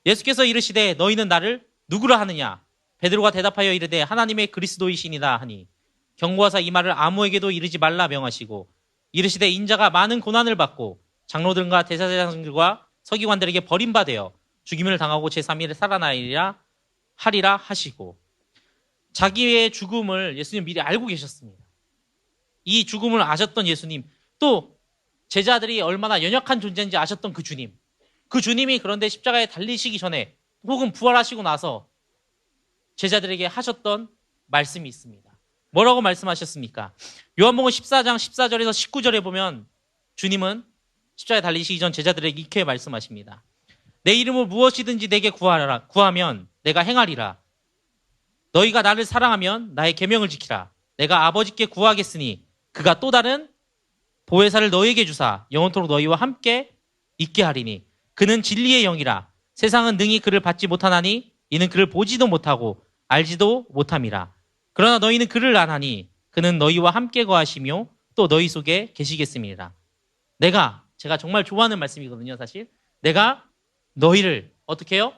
예수께서 이르시되 너희는 나를 누구라 하느냐? 베드로가 대답하여 이르되 하나님의 그리스도이시니라 하니 경고하사 이 말을 아무에게도 이르지 말라 명하시고 이르시되 인자가 많은 고난을 받고 장로들과 대제사장들과 서기관들에게 버림받아 죽임을 당하고 제3일에 살아나리라 하리라 하시고 자기의 죽음을 예수님 미리 알고 계셨습니다. 이 죽음을 아셨던 예수님, 또 제자들이 얼마나 연약한 존재인지 아셨던 그 주님, 그 주님이 그런데 십자가에 달리시기 전에 혹은 부활하시고 나서 제자들에게 하셨던 말씀이 있습니다. 뭐라고 말씀하셨습니까? 요한복음 14장 14절에서 19절에 보면 주님은 십자가에 달리시기 전 제자들에게 이렇게 말씀하십니다. 내 이름으로 무엇이든지 내게 구하면 내가 행하리라. 너희가 나를 사랑하면 나의 계명을 지키라. 내가 아버지께 구하겠으니 그가 또 다른 보혜사를 너희에게 주사 영원토록 너희와 함께 있게 하리니 그는 진리의 영이라. 세상은 능히 그를 받지 못하나니 이는 그를 보지도 못하고 알지도 못함이라. 그러나 너희는 그를 아나니 그는 너희와 함께 거하시며 또 너희 속에 계시겠음이라. 제가 정말 좋아하는 말씀이거든요, 사실. 내가 너희를 어떻게 해요?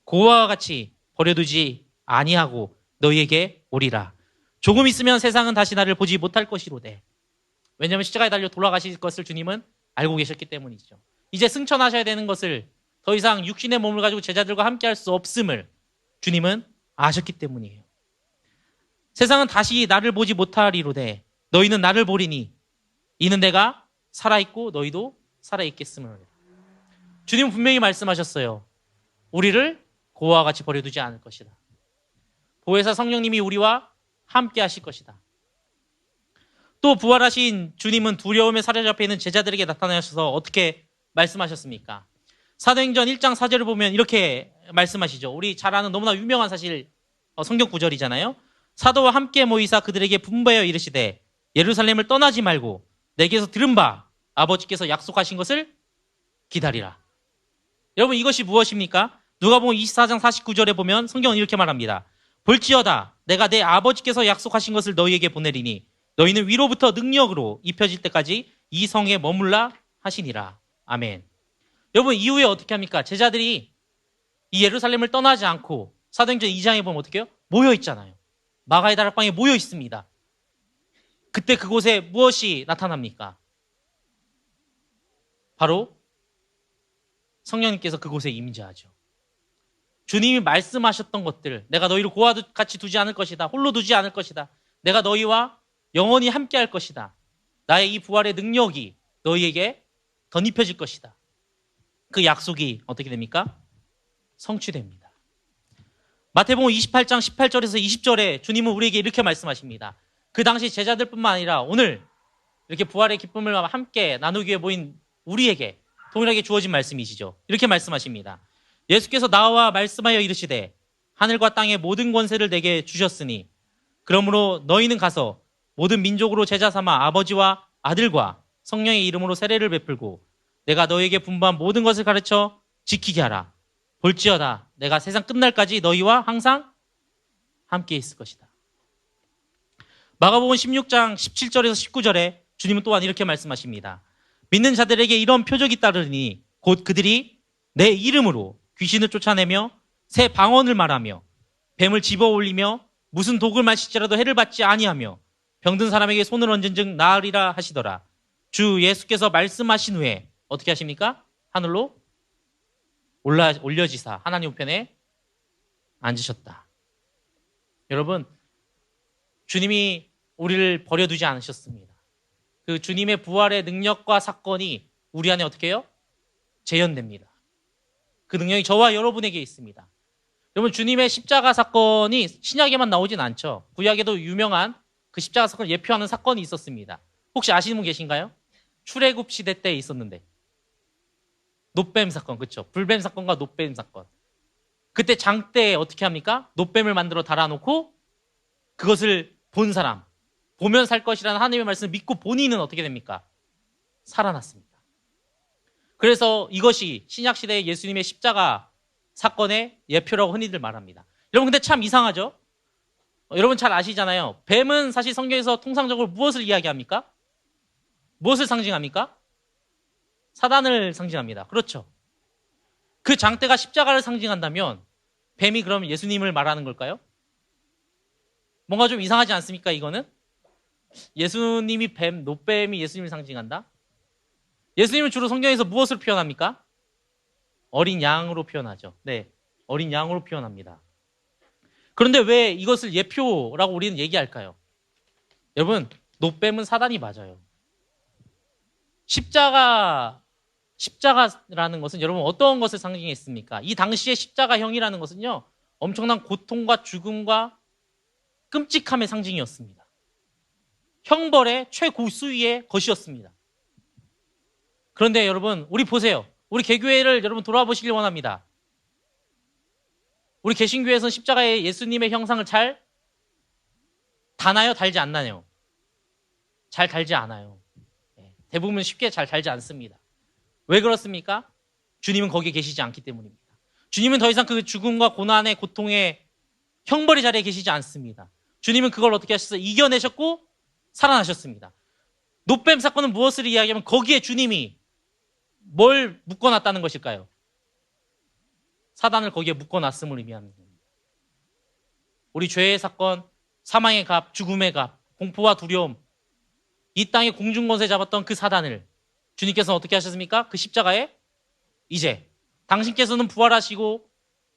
고아와 같이 버려두지 아니하고 너희에게 오리라. 조금 있으면 세상은 다시 나를 보지 못할 것이로되. 왜냐하면 십자가에 달려 돌아가실 것을 주님은 알고 계셨기 때문이죠. 이제 승천하셔야 되는 것을 더 이상 육신의 몸을 가지고 제자들과 함께 할 수 없음을 주님은 아셨기 때문이에요. 세상은 다시 나를 보지 못하리로되 너희는 나를 보리니 이는 내가 살아있고 너희도 살아있겠음을. 주님은 분명히 말씀하셨어요. 우리를 고아와 같이 버려두지 않을 것이다. 보혜사 성령님이 우리와 함께 하실 것이다. 또 부활하신 주님은 두려움에 사로잡혀 있는 제자들에게 나타나셔서 어떻게 말씀하셨습니까? 사도행전 1장 4절을 보면 이렇게 말씀하시죠. 우리 잘 아는 너무나 유명한 사실 성경 구절이잖아요. 사도와 함께 모이사 그들에게 분부하여 이르시되 예루살렘을 떠나지 말고 내게서 들은 바 아버지께서 약속하신 것을 기다리라. 여러분 이것이 무엇입니까? 누가복음 24장 49절에 보면 성경은 이렇게 말합니다. 볼지어다 내가 내 아버지께서 약속하신 것을 너희에게 보내리니 너희는 위로부터 능력으로 입혀질 때까지 이 성에 머물라 하시니라. 아멘. 여러분 이후에 어떻게 합니까? 제자들이 이 예루살렘을 떠나지 않고 사도행전 2장에 보면 어떻게 해요? 모여 있잖아요. 마가의 다락방에 모여 있습니다. 그때 그곳에 무엇이 나타납니까? 바로 성령님께서 그곳에 임재하죠. 주님이 말씀하셨던 것들, 내가 너희를 고아와 같이 두지 않을 것이다. 홀로 두지 않을 것이다. 내가 너희와 영원히 함께 할 것이다. 나의 이 부활의 능력이 너희에게 덧입혀질 것이다. 그 약속이 어떻게 됩니까? 성취됩니다. 마태복음 28장 18절에서 20절에 주님은 우리에게 이렇게 말씀하십니다. 그 당시 제자들뿐만 아니라 오늘 이렇게 부활의 기쁨을 함께 나누기 위해 모인 우리에게 동일하게 주어진 말씀이시죠. 이렇게 말씀하십니다. 예수께서 나와 말씀하여 이르시되 하늘과 땅의 모든 권세를 내게 주셨으니 그러므로 너희는 가서 모든 민족으로 제자 삼아 아버지와 아들과 성령의 이름으로 세례를 베풀고 내가 너희에게 분부한 모든 것을 가르쳐 지키게 하라. 볼지어다 내가 세상 끝날까지 너희와 항상 함께 있을 것이다. 마가복음 16장 17절에서 19절에 주님은 또한 이렇게 말씀하십니다. 믿는 자들에게 이런 표적이 따르니 곧 그들이 내 이름으로 귀신을 쫓아내며 새 방언을 말하며 뱀을 집어 올리며 무슨 독을 마실지라도 해를 받지 아니하며 병든 사람에게 손을 얹은즉 나으리라 하시더라. 주 예수께서 말씀하신 후에 어떻게 하십니까? 하늘로 올려지사 하나님 우편에 앉으셨다. 여러분 주님이 우리를 버려두지 않으셨습니다. 그 주님의 부활의 능력과 사건이 우리 안에 어떻게 해요? 재현됩니다. 그 능력이 저와 여러분에게 있습니다. 여러분 주님의 십자가 사건이 신약에만 나오진 않죠. 구약에도 유명한 그 십자가 사건을 예표하는 사건이 있었습니다. 혹시 아시는 분 계신가요? 출애굽 시대 때 있었는데 놋뱀 사건, 그렇죠? 불뱀 사건과 놋뱀 사건. 그때 장대에 어떻게 합니까? 놋뱀을 만들어 달아놓고 그것을 본 사람, 보면 살 것이라는 하나님의 말씀을 믿고 본인은 어떻게 됩니까? 살아났습니다. 그래서 이것이 신약시대의 예수님의 십자가 사건의 예표라고 흔히들 말합니다. 여러분 근데 참 이상하죠? 여러분 잘 아시잖아요. 뱀은 사실 성경에서 통상적으로 무엇을 이야기합니까? 무엇을 상징합니까? 사단을 상징합니다. 그렇죠? 그 장대가 십자가를 상징한다면 뱀이 그럼 예수님을 말하는 걸까요? 뭔가 좀 이상하지 않습니까, 이거는? 예수님이 노뱀이 예수님을 상징한다? 예수님은 주로 성경에서 무엇으로 표현합니까? 어린 양으로 표현하죠. 네, 어린 양으로 표현합니다. 그런데 왜 이것을 예표라고 우리는 얘기할까요? 여러분, 노뱀은 사단이 맞아요. 십자가라는 것은 여러분 어떤 것을 상징했습니까? 이 당시의 십자가형이라는 것은요, 엄청난 고통과 죽음과 끔찍함의 상징이었습니다. 형벌의 최고수위의 것이었습니다. 그런데 여러분, 우리 보세요. 우리 개교회를 여러분 돌아보시길 원합니다. 우리 개신교회에서는 십자가에 예수님의 형상을 잘 다나요? 달지 않나요? 잘 달지 않아요. 대부분 쉽게 잘 달지 않습니다. 왜 그렇습니까? 주님은 거기에 계시지 않기 때문입니다. 주님은 더 이상 그 죽음과 고난의 고통의 형벌의 자리에 계시지 않습니다. 주님은 그걸 어떻게 하셨어요? 이겨내셨고 살아나셨습니다. 노뱀 사건은 무엇을 이야기하면 거기에 주님이 뭘 묶어놨다는 것일까요? 사단을 거기에 묶어놨음을 의미하는 겁니다. 우리 죄의 사건, 사망의 값, 죽음의 값, 공포와 두려움, 이 땅의 공중권세 잡았던 그 사단을 주님께서는 어떻게 하셨습니까? 그 십자가에 이제 당신께서는 부활하시고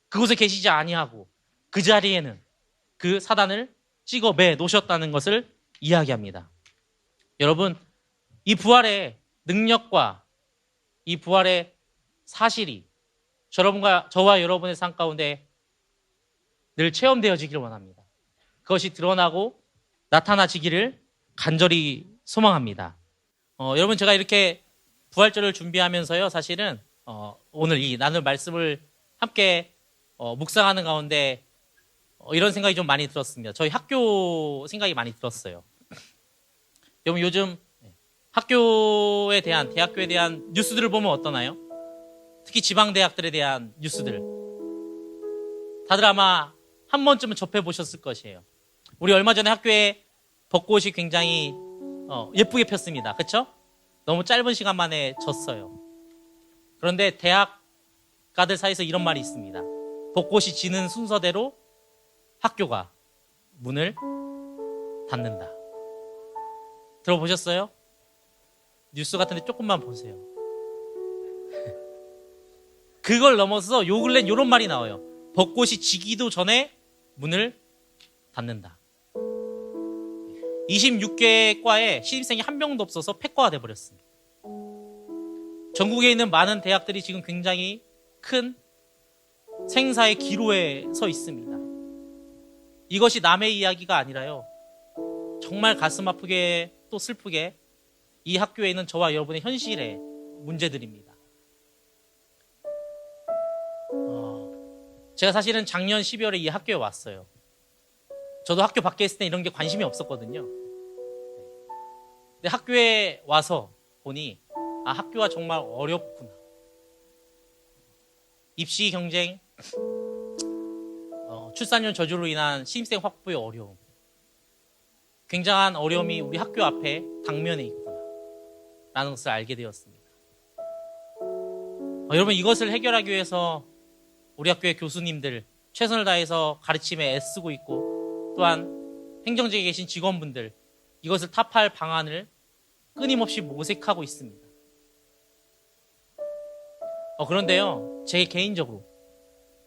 그곳에 계시지 아니하고 그 자리에는 그 사단을 찍어 매 놓으셨다는 것을 이야기합니다. 여러분, 이 부활의 능력과 이 부활의 사실이 저와 여러분의 삶 가운데 늘 체험되어지기를 원합니다. 그것이 드러나고 나타나지기를 간절히 소망합니다. 여러분, 제가 이렇게 부활절을 준비하면서요, 사실은 오늘 이 나눌 말씀을 함께 묵상하는 가운데 이런 생각이 좀 많이 들었습니다. 저희 학교 생각이 많이 들었어요. 여러분, 요즘 학교에 대한, 대학교에 대한 뉴스들을 보면 어떠나요? 특히 지방대학들에 대한 뉴스들. 다들 아마 한 번쯤은 접해보셨을 것이에요. 우리 얼마 전에 학교에 벚꽃이 굉장히 예쁘게 폈습니다. 그렇죠? 너무 짧은 시간 만에 졌어요. 그런데 대학가들 사이에서 이런 말이 있습니다. 벚꽃이 지는 순서대로 학교가 문을 닫는다. 들어보셨어요? 뉴스 같은데 조금만 보세요. 그걸 넘어서 요 근래는 이런 말이 나와요. 벚꽃이 지기도 전에 문을 닫는다. 26개 과에 신입생이 한 명도 없어서 폐과가 돼버렸습니다. 전국에 있는 많은 대학들이 지금 굉장히 큰 생사의 기로에 서 있습니다. 이것이 남의 이야기가 아니라요, 정말 가슴 아프게 또 슬프게 이 학교에 있는 저와 여러분의 현실의 문제들입니다. 제가 사실은 작년 12월에 이 학교에 왔어요. 저도 학교 밖에 있을 때 이런 게 관심이 없었거든요. 근데 학교에 와서 보니 학교가 정말 어렵구나. 입시 경쟁, 출산율 저조로 인한 신입생 확보의 어려움, 굉장한 어려움이 우리 학교 앞에 당면에 있구나 라는 것을 알게 되었습니다. 여러분, 이것을 해결하기 위해서 우리 학교의 교수님들 최선을 다해서 가르침에 애쓰고 있고, 또한 행정직에 계신 직원분들 이것을 타파할 방안을 끊임없이 모색하고 있습니다. 그런데요, 제 개인적으로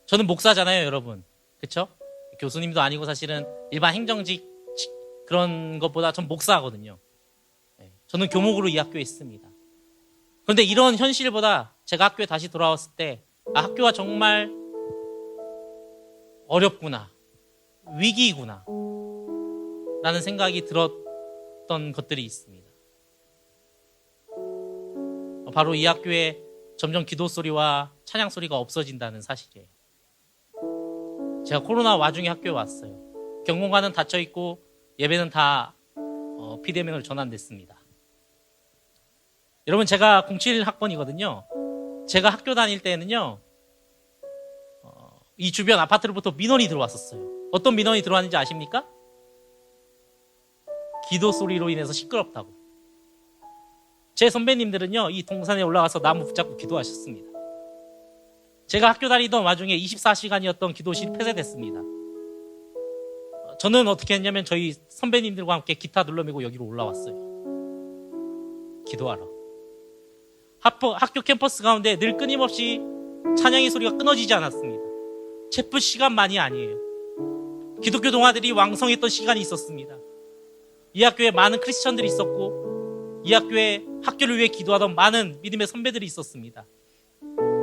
저는 목사잖아요, 여러분. 그렇죠? 교수님도 아니고 사실은 일반 행정직 그런 것보다 전 목사거든요. 저는 교목으로 이 학교에 있습니다. 그런데 이런 현실보다 제가 학교에 다시 돌아왔을 때 학교가 정말 어렵구나, 위기구나 라는 생각이 들었던 것들이 있습니다. 바로 이 학교에 점점 기도 소리와 찬양 소리가 없어진다는 사실이에요. 제가 코로나 와중에 학교에 왔어요. 경공관은 닫혀 있고 예배는 다 비대면으로 전환됐습니다. 여러분, 제가 07학번이거든요. 제가 학교 다닐 때는요, 이 주변 아파트로부터 민원이 들어왔었어요. 어떤 민원이 들어왔는지 아십니까? 기도 소리로 인해서 시끄럽다고. 제 선배님들은요, 이 동산에 올라가서 나무 붙잡고 기도하셨습니다. 제가 학교 다니던 와중에 24시간이었던 기도실이 폐쇄됐습니다. 저는 어떻게 했냐면 저희 선배님들과 함께 기타 눌러매고 여기로 올라왔어요. 기도하러. 학교 캠퍼스 가운데 늘 끊임없이 찬양의 소리가 끊어지지 않았습니다. 체프 시간만이 아니에요. 기독교 동아들이 왕성했던 시간이 있었습니다. 이 학교에 많은 크리스천들이 있었고 이 학교에 학교를 위해 기도하던 많은 믿음의 선배들이 있었습니다.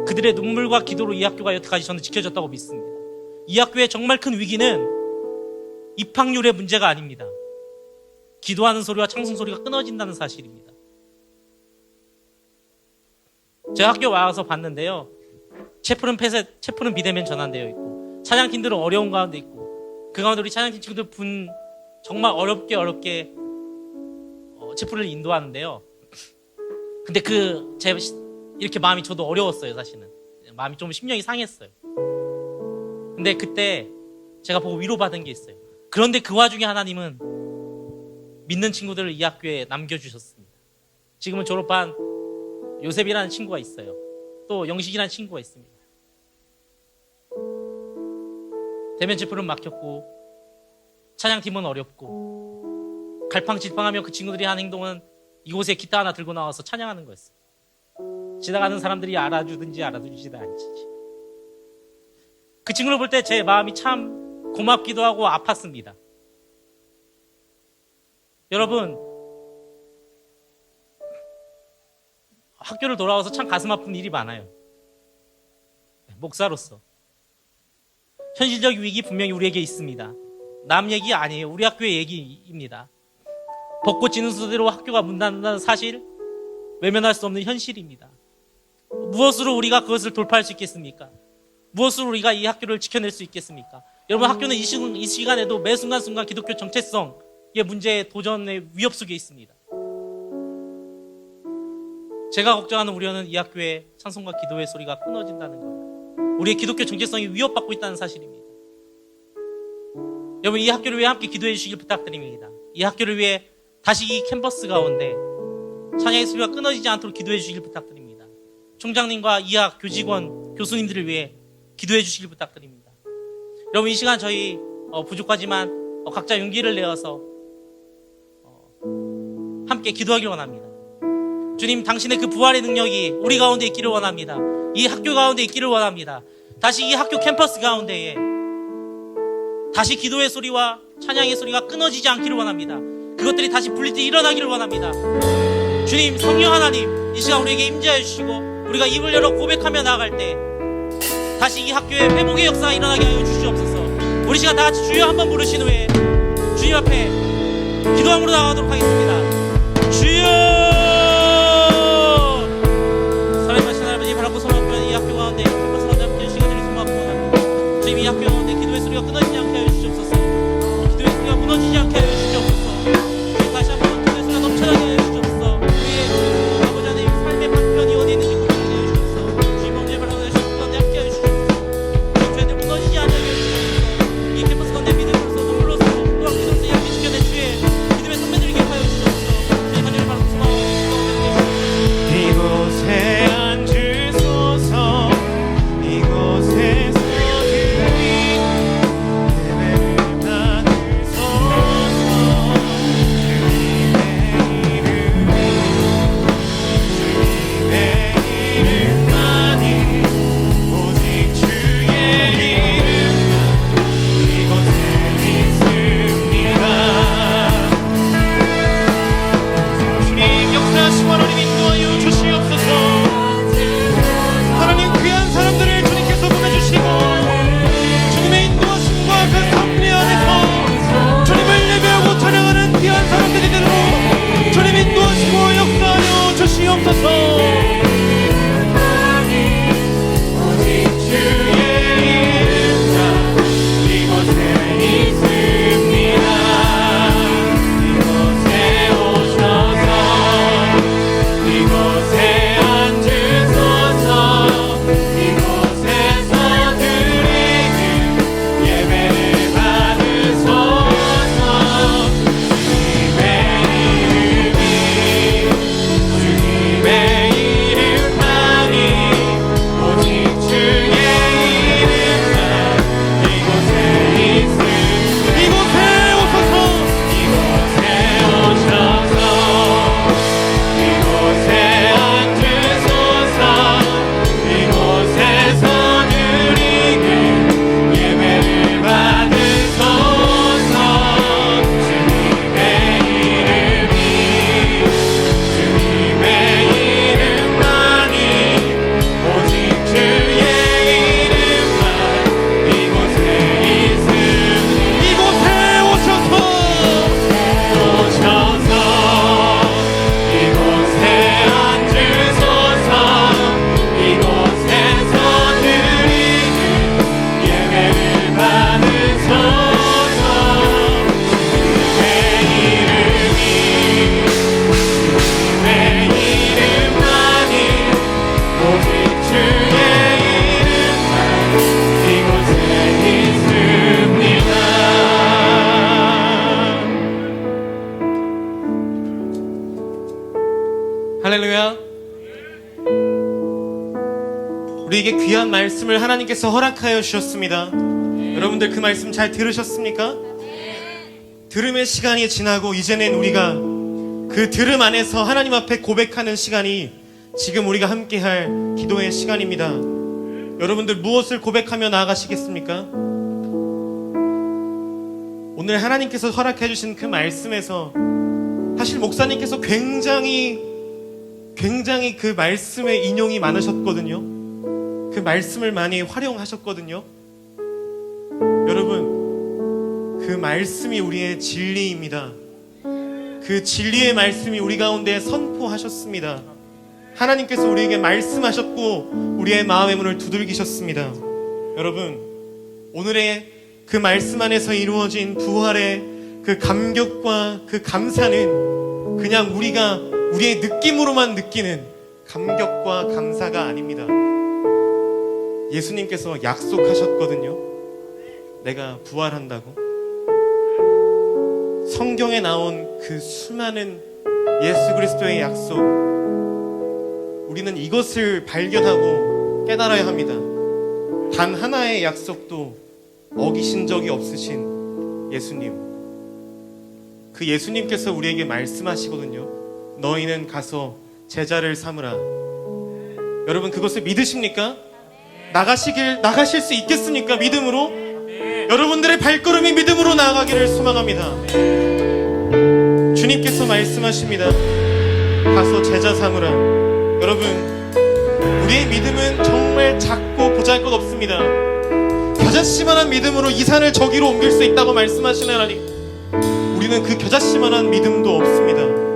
그들의 눈물과 기도로 이 학교가 여태까지 저는 지켜졌다고 믿습니다. 이 학교의 정말 큰 위기는 입학률의 문제가 아닙니다. 기도하는 소리와 찬송 소리가 끊어진다는 사실입니다. 제가 학교 와서 봤는데요. 체플은 비대면 전환되어 있고 찬양팀들은 어려운 가운데 있고 그 가운데 우리 찬양팀 친구들 정말 어렵게 체플을 인도하는데요. 근데 이렇게 마음이 저도 어려웠어요. 사실은 마음이 좀 심령이 상했어요. 근데 그때 제가 보고 위로받은 게 있어요. 그런데 그 와중에 하나님은 믿는 친구들을 이 학교에 남겨주셨습니다. 지금은 졸업한 요셉이라는 친구가 있어요. 또 영식이라는 친구가 있습니다. 대면 체플은 막혔고 찬양팀은 어렵고 갈팡질팡하며 그 친구들이 한 행동은 이곳에 기타 하나 들고 나와서 찬양하는 거였어요. 지나가는 사람들이 알아주든지 알아주지 않지. 그 친구를 볼 때 제 마음이 참 고맙기도 하고 아팠습니다. 여러분, 학교를 돌아와서 참 가슴 아픈 일이 많아요. 목사로서 현실적 위기 분명히 우리에게 있습니다. 남 얘기 아니에요. 우리 학교의 얘기입니다. 벚꽃 지는 수대로 학교가 문 닫는다는 사실, 외면할 수 없는 현실입니다. 무엇으로 우리가 그것을 돌파할 수 있겠습니까? 무엇으로 우리가 이 학교를 지켜낼 수 있겠습니까? 여러분, 학교는 이 시간에도 매 순간순간 기독교 정체성의 문제의 도전의 위협 속에 있습니다. 제가 걱정하는 우려는 이 학교의 찬송과 기도의 소리가 끊어진다는 것, 우리의 기독교 정체성이 위협받고 있다는 사실입니다. 여러분, 이 학교를 위해 함께 기도해 주시길 부탁드립니다. 이 학교를 위해 다시 이 캠퍼스 가운데 찬양의 소리가 끊어지지 않도록 기도해 주시길 부탁드립니다. 총장님과 이학 교직원, 교수님들을 위해 기도해 주시길 부탁드립니다. 여러분, 이 시간 저희 부족하지만 각자 용기를 내어서 함께 기도하길 원합니다. 주님, 당신의 그 부활의 능력이 우리 가운데 있기를 원합니다. 이 학교 가운데 있기를 원합니다. 다시 이 학교 캠퍼스 가운데에 다시 기도의 소리와 찬양의 소리가 끊어지지 않기를 원합니다. 그것들이 다시 분리돼 일어나기를 원합니다. 주님, 성령 하나님, 이 시간 우리에게 임재해 주시고 우리가 입을 열어 고백하며 나아갈 때 다시 이 학교에 회복의 역사가 일어나게 하여 주시옵소서. 우리 시간 다 같이 주여 한번 부르신 후에 주님 앞에 기도함으로 나가도록 하겠습니다. 주여! 살아계신 하나님, 바라고 손아프면 이 학교 가운데 캠퍼스 가운데 함께 시간들이 손아프고 원합니다. 주님, 이 학교 가운데 기도의 소리가 끊어지지 않게 하여 주시옵소서. 기도의 소리가 무너지지 않게 하여 주시옵소서. 주님, 다시 한번 기도의 소리가 넘쳐나게 하여 주시옵소서. 우리의 아버지 하나님 삶의 방편이 어디 있는지 고백하게 하여 주시옵소서. 주님, 범죄 바라고 하여 주시옵소서. 가운데 함께 하여 주시옵소서. 죄들 무너지지 않게 하여 주시옵소서. 이 캠퍼스 가운데 믿음으로서 눈물로서 또한 기도로서 이 학교 지켜낸 주의 믿음의 선배들에게 하여 주시옵소서. 주님, 하나님을 바라고 할렐루야. 우리에게 귀한 말씀을 하나님께서 허락하여 주셨습니다. 여러분들 그 말씀 잘 들으셨습니까? 들음의 시간이 지나고 이제는 우리가 그 들음 안에서 하나님 앞에 고백하는 시간이 지금 우리가 함께할 기도의 시간입니다. 여러분들 무엇을 고백하며 나아가시겠습니까? 오늘 하나님께서 허락해 주신 그 말씀에서 사실 목사님께서 굉장히 그 말씀의 인용이 많으셨거든요. 그 말씀을 많이 활용하셨거든요. 여러분, 그 말씀이 우리의 진리입니다. 그 진리의 말씀이 우리 가운데 선포하셨습니다. 하나님께서 우리에게 말씀하셨고 우리의 마음의 문을 두들기셨습니다. 여러분, 오늘의 그 말씀 안에서 이루어진 부활의 그 감격과 그 감사는 그냥 우리가 우리의 느낌으로만 느끼는 감격과 감사가 아닙니다. 예수님께서 약속하셨거든요. 내가 부활한다고. 성경에 나온 그 수많은 예수 그리스도의 약속, 우리는 이것을 발견하고 깨달아야 합니다. 단 하나의 약속도 어기신 적이 없으신 예수님. 그 예수님께서 우리에게 말씀하시거든요. 너희는 가서 제자를 삼으라. 여러분, 그것을 믿으십니까? 나가실 수 있겠습니까? 믿음으로? 여러분들의 발걸음이 믿음으로 나아가기를 소망합니다. 주님께서 말씀하십니다. 가서 제자 삼으라. 여러분, 우리의 믿음은 정말 작고 보잘것없습니다. 겨자씨만한 믿음으로 이 산을 저기로 옮길 수 있다고 말씀하시는 하나님, 우리는 그 겨자씨만한 믿음도 없습니다.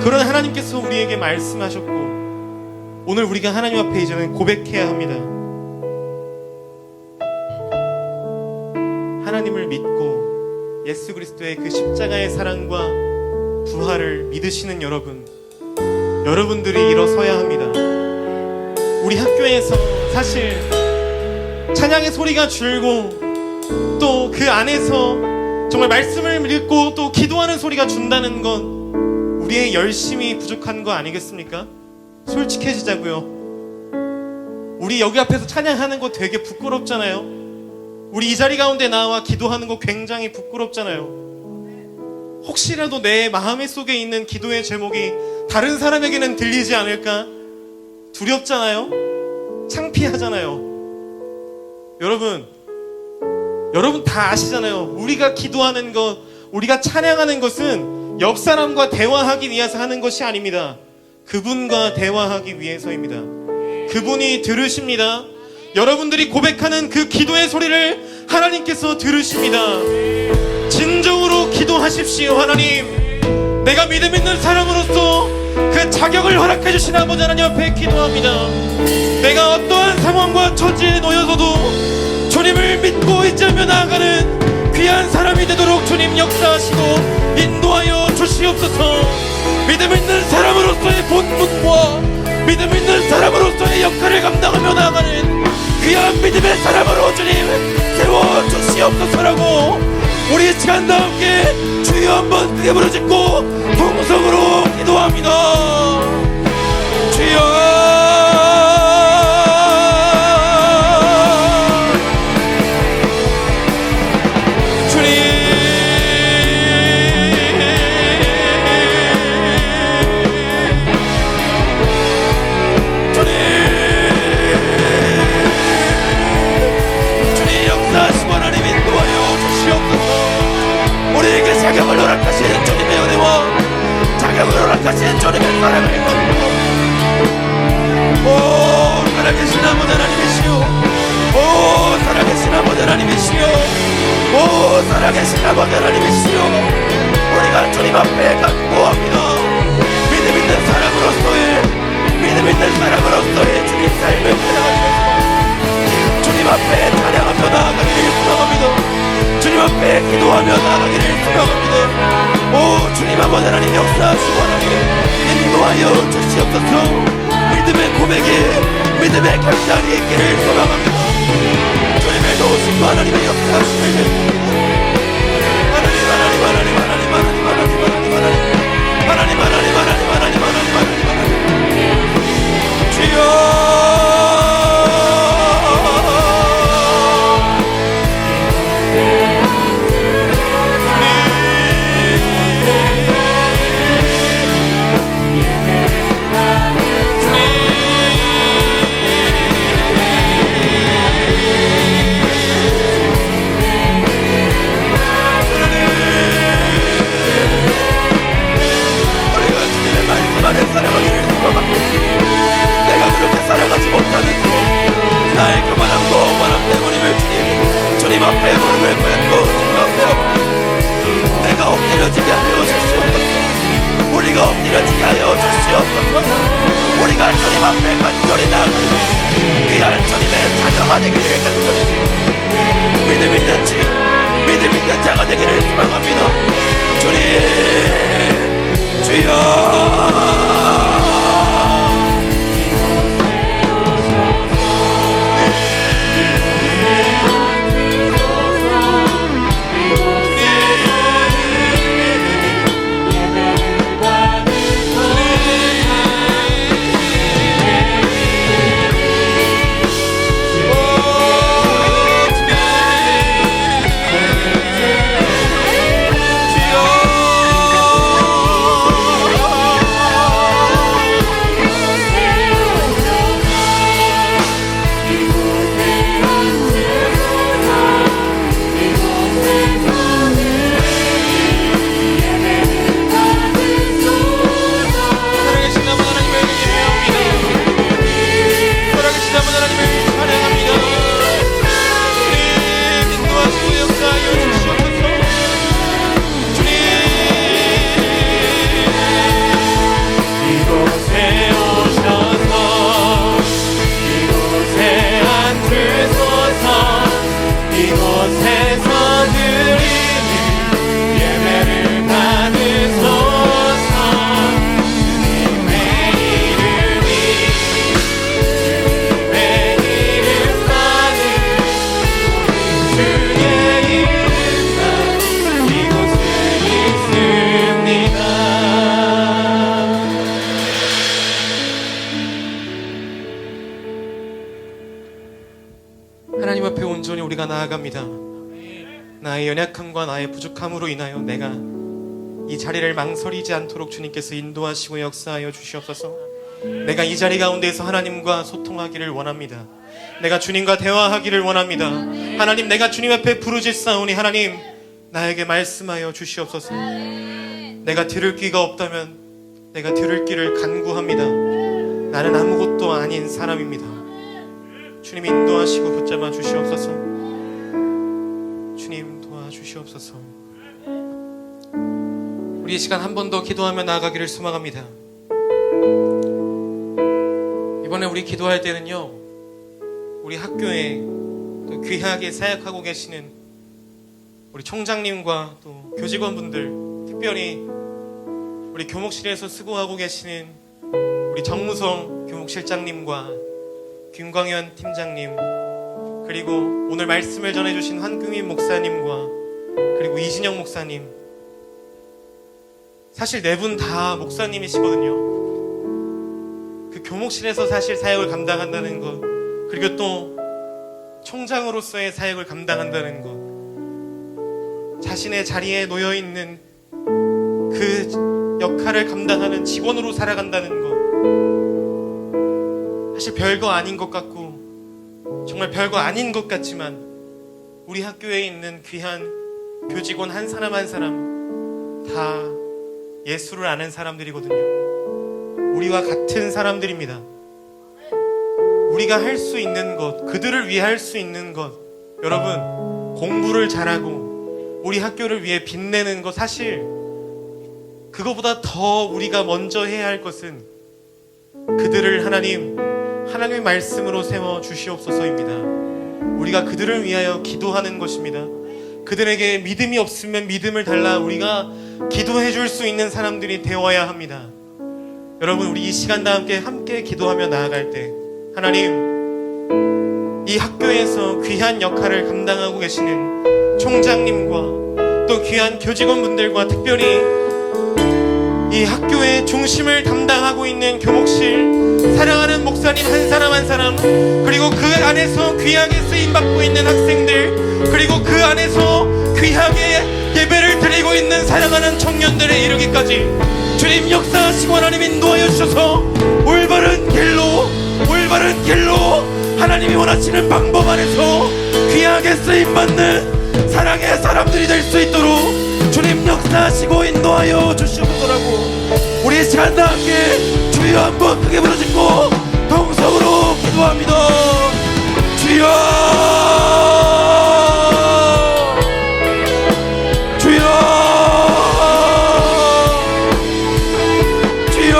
그런 하나님께서 우리에게 말씀하셨고 오늘 우리가 하나님 앞에 이제는 고백해야 합니다. 하나님을 믿고 예수 그리스도의 그 십자가의 사랑과 부활을 믿으시는 여러분들이 일어서야 합니다. 우리 학교에서 사실 찬양의 소리가 줄고 또 그 안에서 정말 말씀을 읽고 또 기도하는 소리가 준다는 건 우리의 열심이 부족한 거 아니겠습니까? 솔직해지자고요. 우리 여기 앞에서 찬양하는 거 되게 부끄럽잖아요. 우리 이 자리 가운데 나와 기도하는 거 굉장히 부끄럽잖아요. 혹시라도 내 마음의 속에 있는 기도의 제목이 다른 사람에게는 들리지 않을까? 두렵잖아요. 창피하잖아요. 여러분 다 아시잖아요. 우리가 기도하는 것, 우리가 찬양하는 것은 옆 사람과 대화하기 위해서 하는 것이 아닙니다. 그분과 대화하기 위해서입니다. 그분이 들으십니다. 여러분들이 고백하는 그 기도의 소리를 하나님께서 들으십니다. 진정으로 기도하십시오. 하나님, 내가 믿음 있는 사람으로서 그 자격을 허락해 주신 아버지 하나님 앞에 기도합니다. 내가 어떠한 상황과 처지에 놓여서도 주님을 믿고 있자며 나아가는 귀한 사람이 되도록 주님 역사하시고 인도하여 주시옵소서. 믿음 있는 사람으로서의 본분과 믿음 있는 사람으로서의 역할을 감당하며 나아가는 귀한 믿음의 사람으로 주님 세워주시옵소서라고 우리 시간 다 함께 주여 한번 크게 부르짖고 통성으로 기도합니다. 주여, 자격을 허락하신 주님의 은혜와 자격을 허락하신 주님의 사랑을 걷고 오 살아계신 아버지 하나님이시오. 오 살아계신 아버지 하나님이시오. 오 살아계신 아버지 하나님이시오. 우리가 주님 앞에 간구합니다. 믿음 있는 사람으로서의 주님 삶을 살아가면서 주님 앞에 찬양하며 나아가기를 소망합니다. 주님 앞에 기도하며 나아가기를 소망합니다. 오 주님 아버지 하나님 역사하시고 하나님 인도하여 주시옵소서. 믿음의 고백에 믿음의 결단이 있기를 소망합니다. 주님의 도우심과 하나님의 역사하심을 하나님 자가 되기를 간구하지. 믿음 있는 지, 믿음 있는 자가 되기를 소망합니다. 주님, 주여. 하나님 앞에 온전히 우리가 나아갑니다. 나의 연약함과 나의 부족함으로 인하여 내가 이 자리를 망설이지 않도록 주님께서 인도하시고 역사하여 주시옵소서. 내가 이 자리 가운데에서 하나님과 소통하기를 원합니다. 내가 주님과 대화하기를 원합니다. 하나님, 내가 주님 앞에 부르짖사오니 하나님 나에게 말씀하여 주시옵소서. 내가 들을 귀가 없다면 내가 들을 귀를 간구합니다. 나는 아무것도 아닌 사람입니다. 주님 인도하시고 붙잡아 주시옵소서. 주님 도와주시옵소서. 우리 이 시간 한 번 더 기도하며 나아가기를 소망합니다. 이번에 우리 기도할 때는요, 우리 학교에 또 귀하게 사역하고 계시는 우리 총장님과 또 교직원분들, 특별히 우리 교목실에서 수고하고 계시는 우리 정무성 교목실장님과 김광현 팀장님, 그리고 오늘 말씀을 전해주신 한금인 목사님과 그리고 이진영 목사님, 사실 네 분 다 목사님이시거든요. 그 교목실에서 사실 사역을 감당한다는 것, 그리고 또 총장으로서의 사역을 감당한다는 것, 자신의 자리에 놓여있는 그 역할을 감당하는 직원으로 살아간다는 것, 사실 별거 아닌 것 같고 정말 별거 아닌 것 같지만 우리 학교에 있는 귀한 교직원 한 사람 한 사람 다 예수를 아는 사람들이거든요. 우리와 같은 사람들입니다. 우리가 할 수 있는 것, 그들을 위해 할 수 있는 것, 여러분, 공부를 잘하고 우리 학교를 위해 빛내는 것, 사실 그거보다 더 우리가 먼저 해야 할 것은 그들을 하나님의 말씀으로 세워 주시옵소서입니다. 우리가 그들을 위하여 기도하는 것입니다. 그들에게 믿음이 없으면 믿음을 달라 우리가 기도해 줄 수 있는 사람들이 되어야 합니다. 여러분, 우리 이 시간 다 함께 기도하며 나아갈 때 하나님, 이 학교에서 귀한 역할을 감당하고 계시는 총장님과 또 귀한 교직원분들과 특별히 이 학교의 중심을 담당하고 있는 교목실 사랑하는 목사님 한 사람 한 사람, 그리고 그 안에서 귀하게 쓰임받고 있는 학생들, 그리고 그 안에서 귀하게 예배를 드리고 있는 사랑하는 청년들에 이르기까지 주님 역사하시고 하나님 인도하여 주셔서 올바른 길로 하나님이 원하시는 방법 안에서 귀하게 쓰임받는 사랑의 사람들이 될 수 있도록 주님 역사하시고 인도하여 주시옵소서라고 우리 시간 다 함께 주여 한번 크게 부르짖고 동성으로 기도합니다. 주여, 주여, 주여.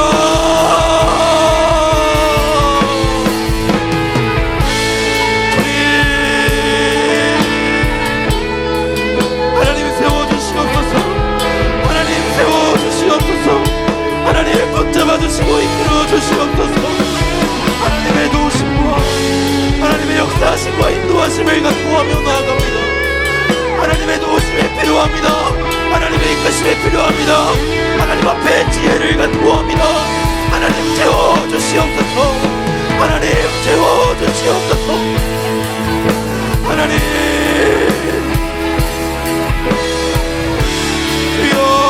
주님 주님을 간구하며 나아갑니다. 하나님의 도우심이 필요합니다. 하나님의 이끄심이 필요합니다. 하나님 앞에 지혜를 간구합니다. 하나님 채워주시옵소서. 하나님 채워주시옵소서. 하나님 주여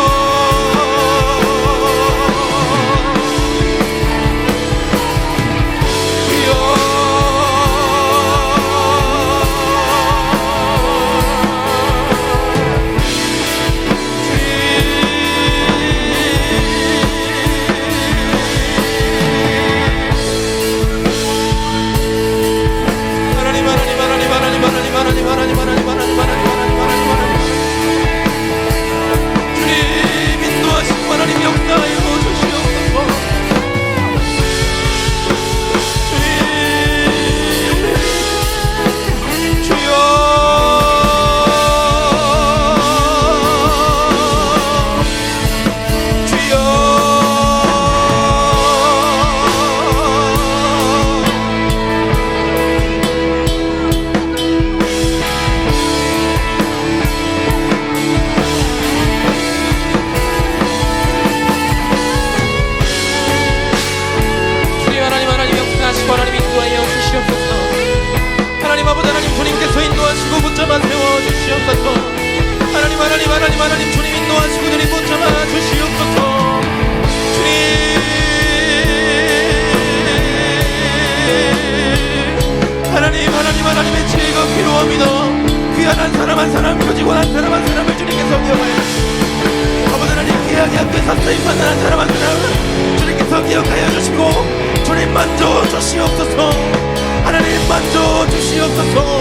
하나님 주님 인도하시고 주님 붙잡아 주시옵소서. 주님 하나님의 지혜가 필요합니다. 귀한 한 사람 한 사람 표지고 한 사람 한 사람을 주님께서 기억하여 주시고 아버지 하나님 귀하게 앞에서 쓰임받는 한 사람 한 사람 주님께서 기억하여 주시고 주님 만져 주시옵소서. 하나님 만져 주시옵소서.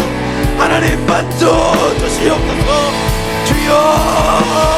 하나님 만져 주시옵소서. 주여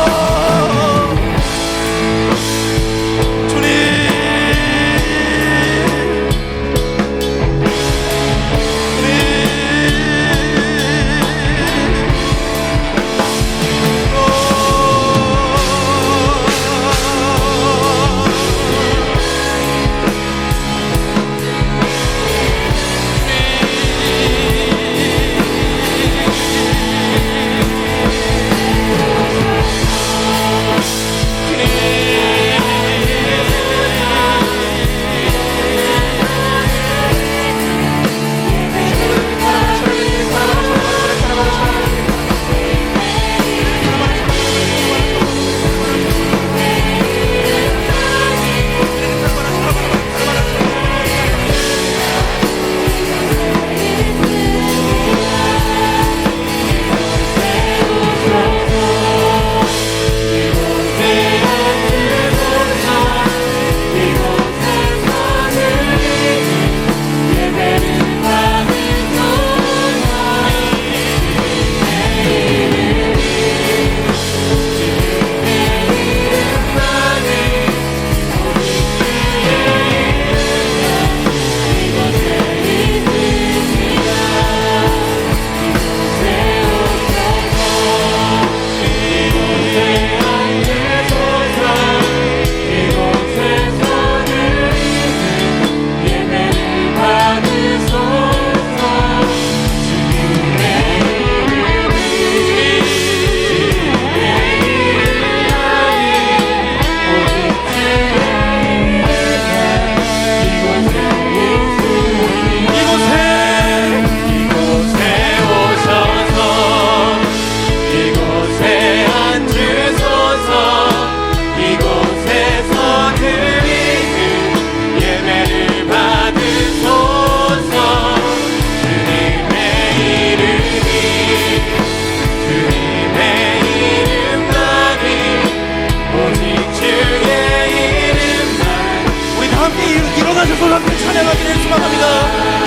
찬양하기를 소망합니다.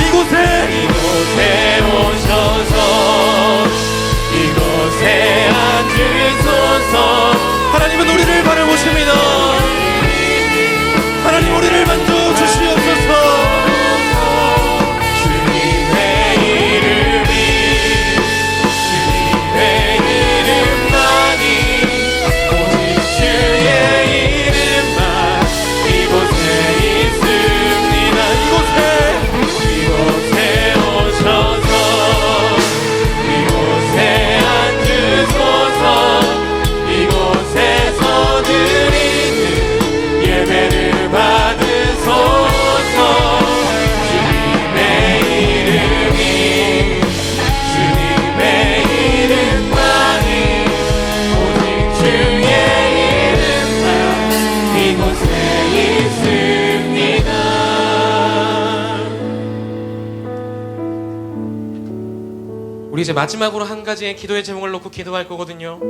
이곳에 오셔서 이곳에 앉으소서. 하나님은 우리를 바라보십니다. 하나님 우리를 만져 주시옵소서. 이제 마지막으로 한 가지의 기도의 제목을 놓고 기도할 거거든요.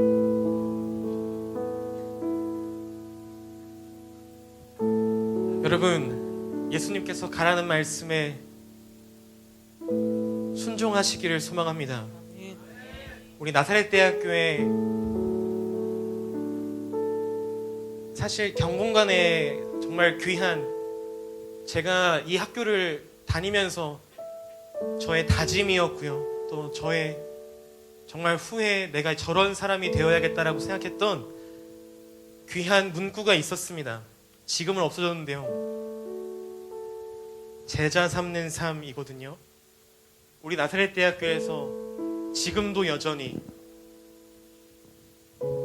여러분, 예수님께서 가라는 말씀에 순종하시기를 소망합니다. 우리 나사렛 대학교에 사실 경공관에 정말 귀한, 제가 이 학교를 다니면서 저의 다짐이었고요, 또 저의 정말 후에 내가 저런 사람이 되어야겠다라고 생각했던 귀한 문구가 있었습니다. 지금은 없어졌는데요, 제자 삼는 삶이거든요. 우리 나사렛 대학교에서 지금도 여전히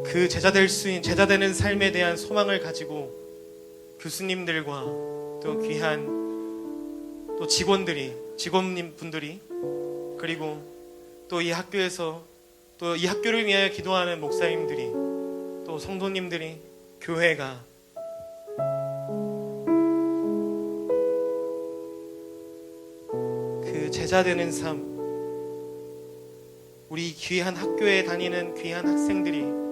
그 제자 되는 삶에 대한 소망을 가지고 교수님들과 또 귀한 또 직원분들이, 그리고 또 이 학교에서 또 이 학교를 위하여 기도하는 목사님들이, 또 성도님들이, 교회가 그 제자 되는 삶, 우리 귀한 학교에 다니는 귀한 학생들이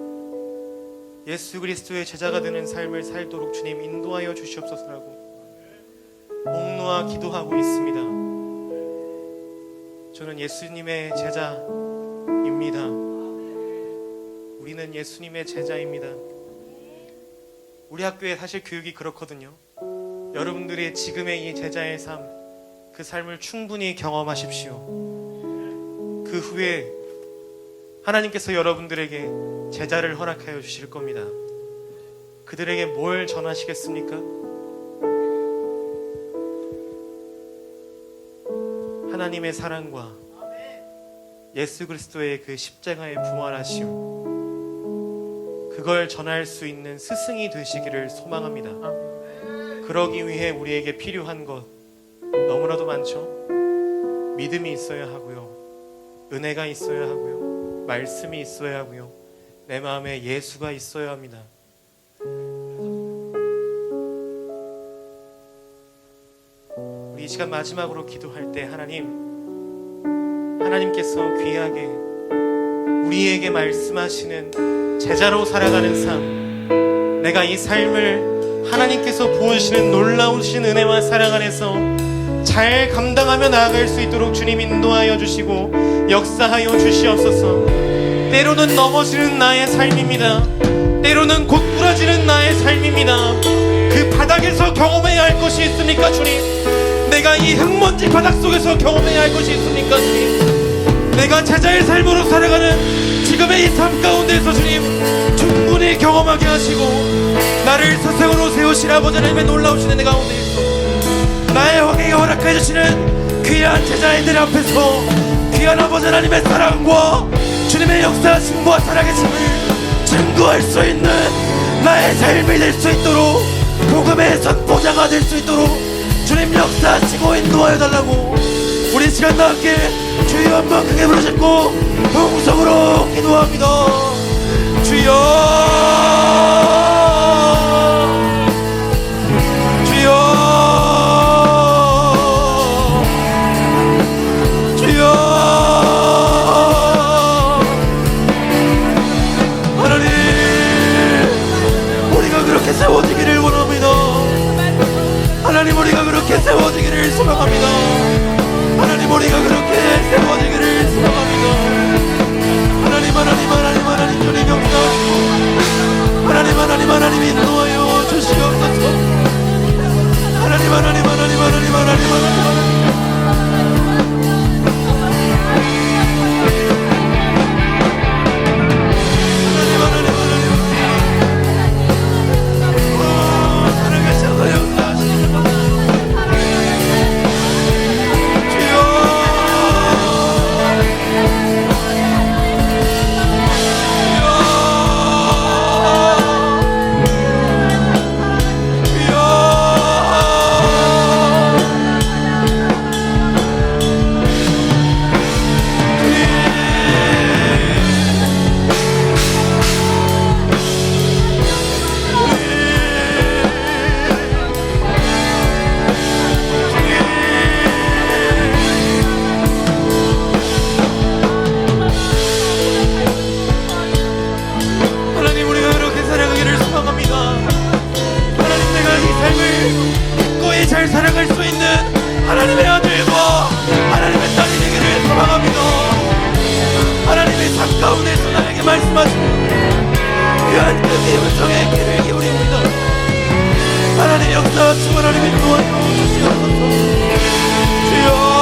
예수 그리스도의 제자가 되는 삶을 살도록 주님 인도하여 주시옵소서라고 목 놓아 기도하고 있습니다. 저는 예수님의 제자입니다. 우리는 예수님의 제자입니다. 우리 학교의 사실 교육이 그렇거든요. 여러분들의 지금의 이 제자의 삶, 그 삶을 충분히 경험하십시오. 그 후에 하나님께서 여러분들에게 제자를 허락하여 주실 겁니다. 그들에게 뭘 전하시겠습니까? 하나님의 사랑과 예수 그리스도의 그 십자가의 부활하심, 그걸 전할 수 있는 스승이 되시기를 소망합니다. 그러기 위해 우리에게 필요한 것 너무나도 많죠. 믿음이 있어야 하고요, 은혜가 있어야 하고요, 말씀이 있어야 하고요, 내 마음에 예수가 있어야 합니다. 우리 이 시간 마지막으로 기도할 때 하나님께서 귀하게 우리에게 말씀하시는 제자로 살아가는 삶, 내가 이 삶을 하나님께서 부어주시는 놀라우신 은혜와 사랑 안에서 잘 감당하며 나아갈 수 있도록 주님 인도하여 주시고 역사하여 주시옵소서. 때로는 넘어지는 나의 삶입니다. 때로는 곧부러지는 나의 삶입니다. 그 바닥에서 경험해야 할 것이 있습니까 주님? 내가 이 흙먼지 바닥 속에서 경험해야 할 것이 있습니까 주님? 내가 제자의 삶으로 살아가는 지금의 이 삶 가운데서 주님 충분히 경험하게 하시고 나를 스승으로 세우신 아버지 하나님의 놀라우신 은혜 가운데에서 나의 왕에게 허락해 주시는 귀한 제자애들 앞에서 귀한 아버지 하나님의 사랑과 주님의 역사하심과 살아계심을 증거할 수 있는 나의 삶이 될 수 있도록, 복음의 선포자가 될 수 있도록 주님 역사하시고 인도하여 달라고 우리 시간 다 함께 주여 한번 크게 부르짖고 동성으로 기도합니다. 주여, 주여, 주여. 하나님, 우리가 그렇게 세워지기를 원합니다. 하나님, 우리가 그렇게 세워지기를 소망합니다. 하나님, 우리가 그렇게 세워지기를 소망합니다. 하나님 주님 역사하시고 하나님 인도하여 주시옵소서. 하나님 살아계셔서 역사하시옵소서. 주여, 다 같이 하나님의 도와주시옵소서. 주여.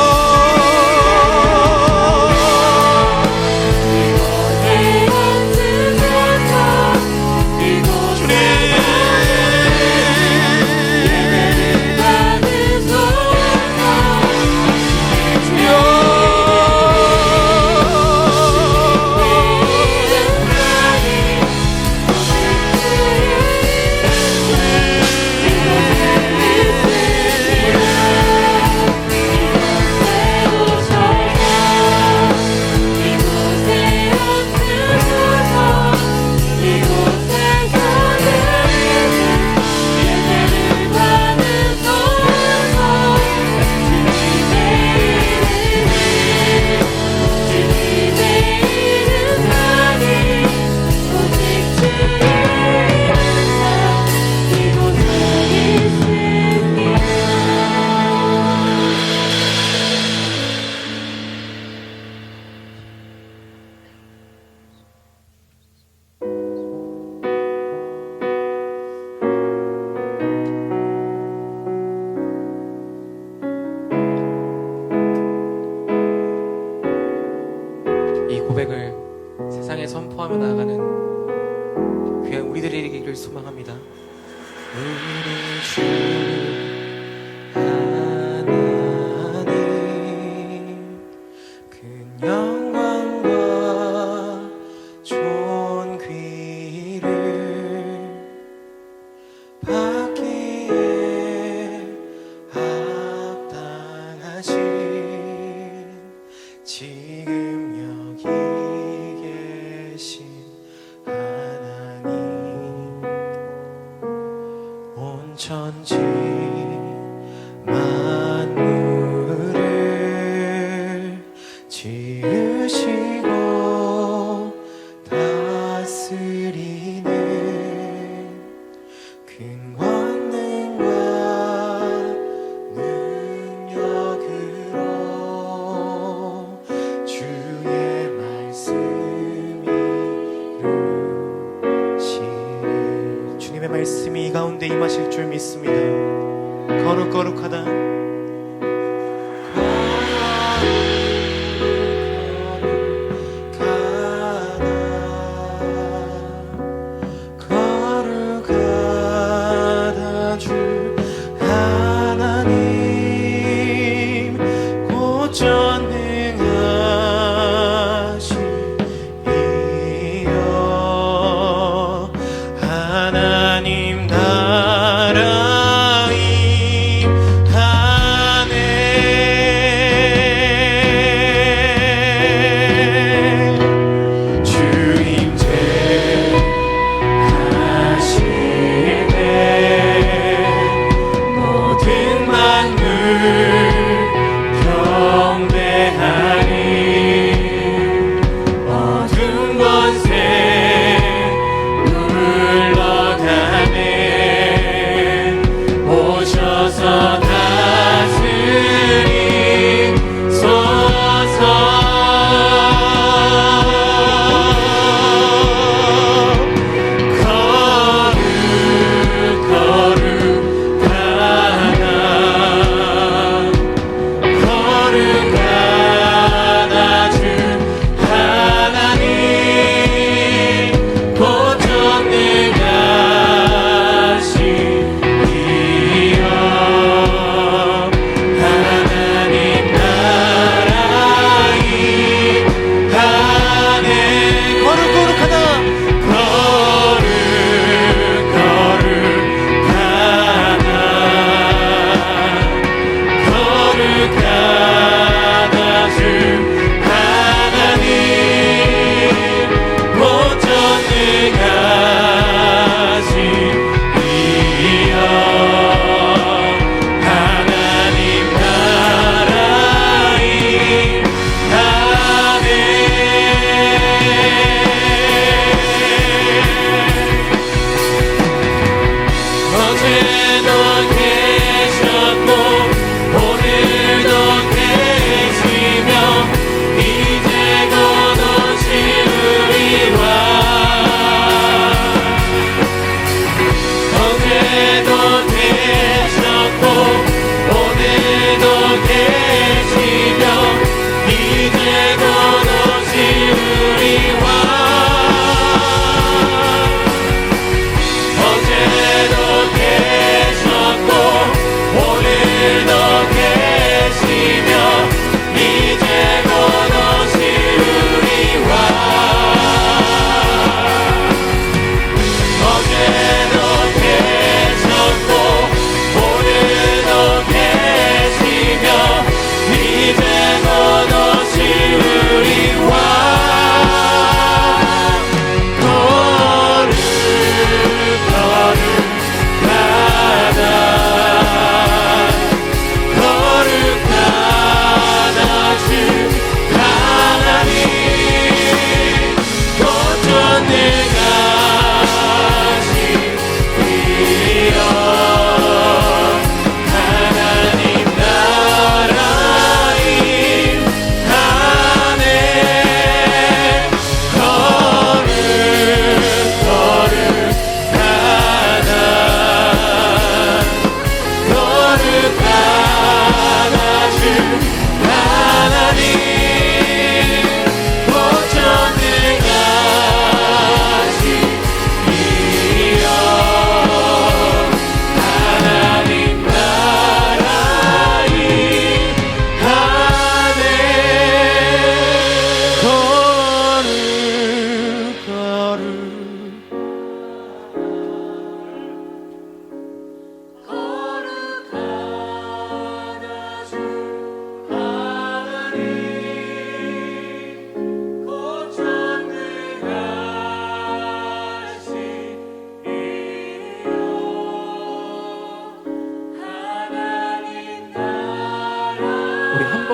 이 고백을 세상에 선포하며 나아가는 귀한 우리들의 이르기를 소망합니다. 우리 주 하나님 큰 영광과 존귀를 받기에 합당하신 지금 여기 계신 하나님, 온 천지 만물을 지으시고 다스리는 큰 권능과 능력으로 주의 말씀이 이루시니 주님의 말씀이 이 가운데 임하실 줄 믿습니다. 거룩거룩하다 거룩하다 주 하나님 곧 전능하시니여 하나님 나라 임하네 주임제 하시네 모든 만물 경배하니 어둠 권세 물러가네 오셔서 거룩하다 주 하나님 곧 전능하시니여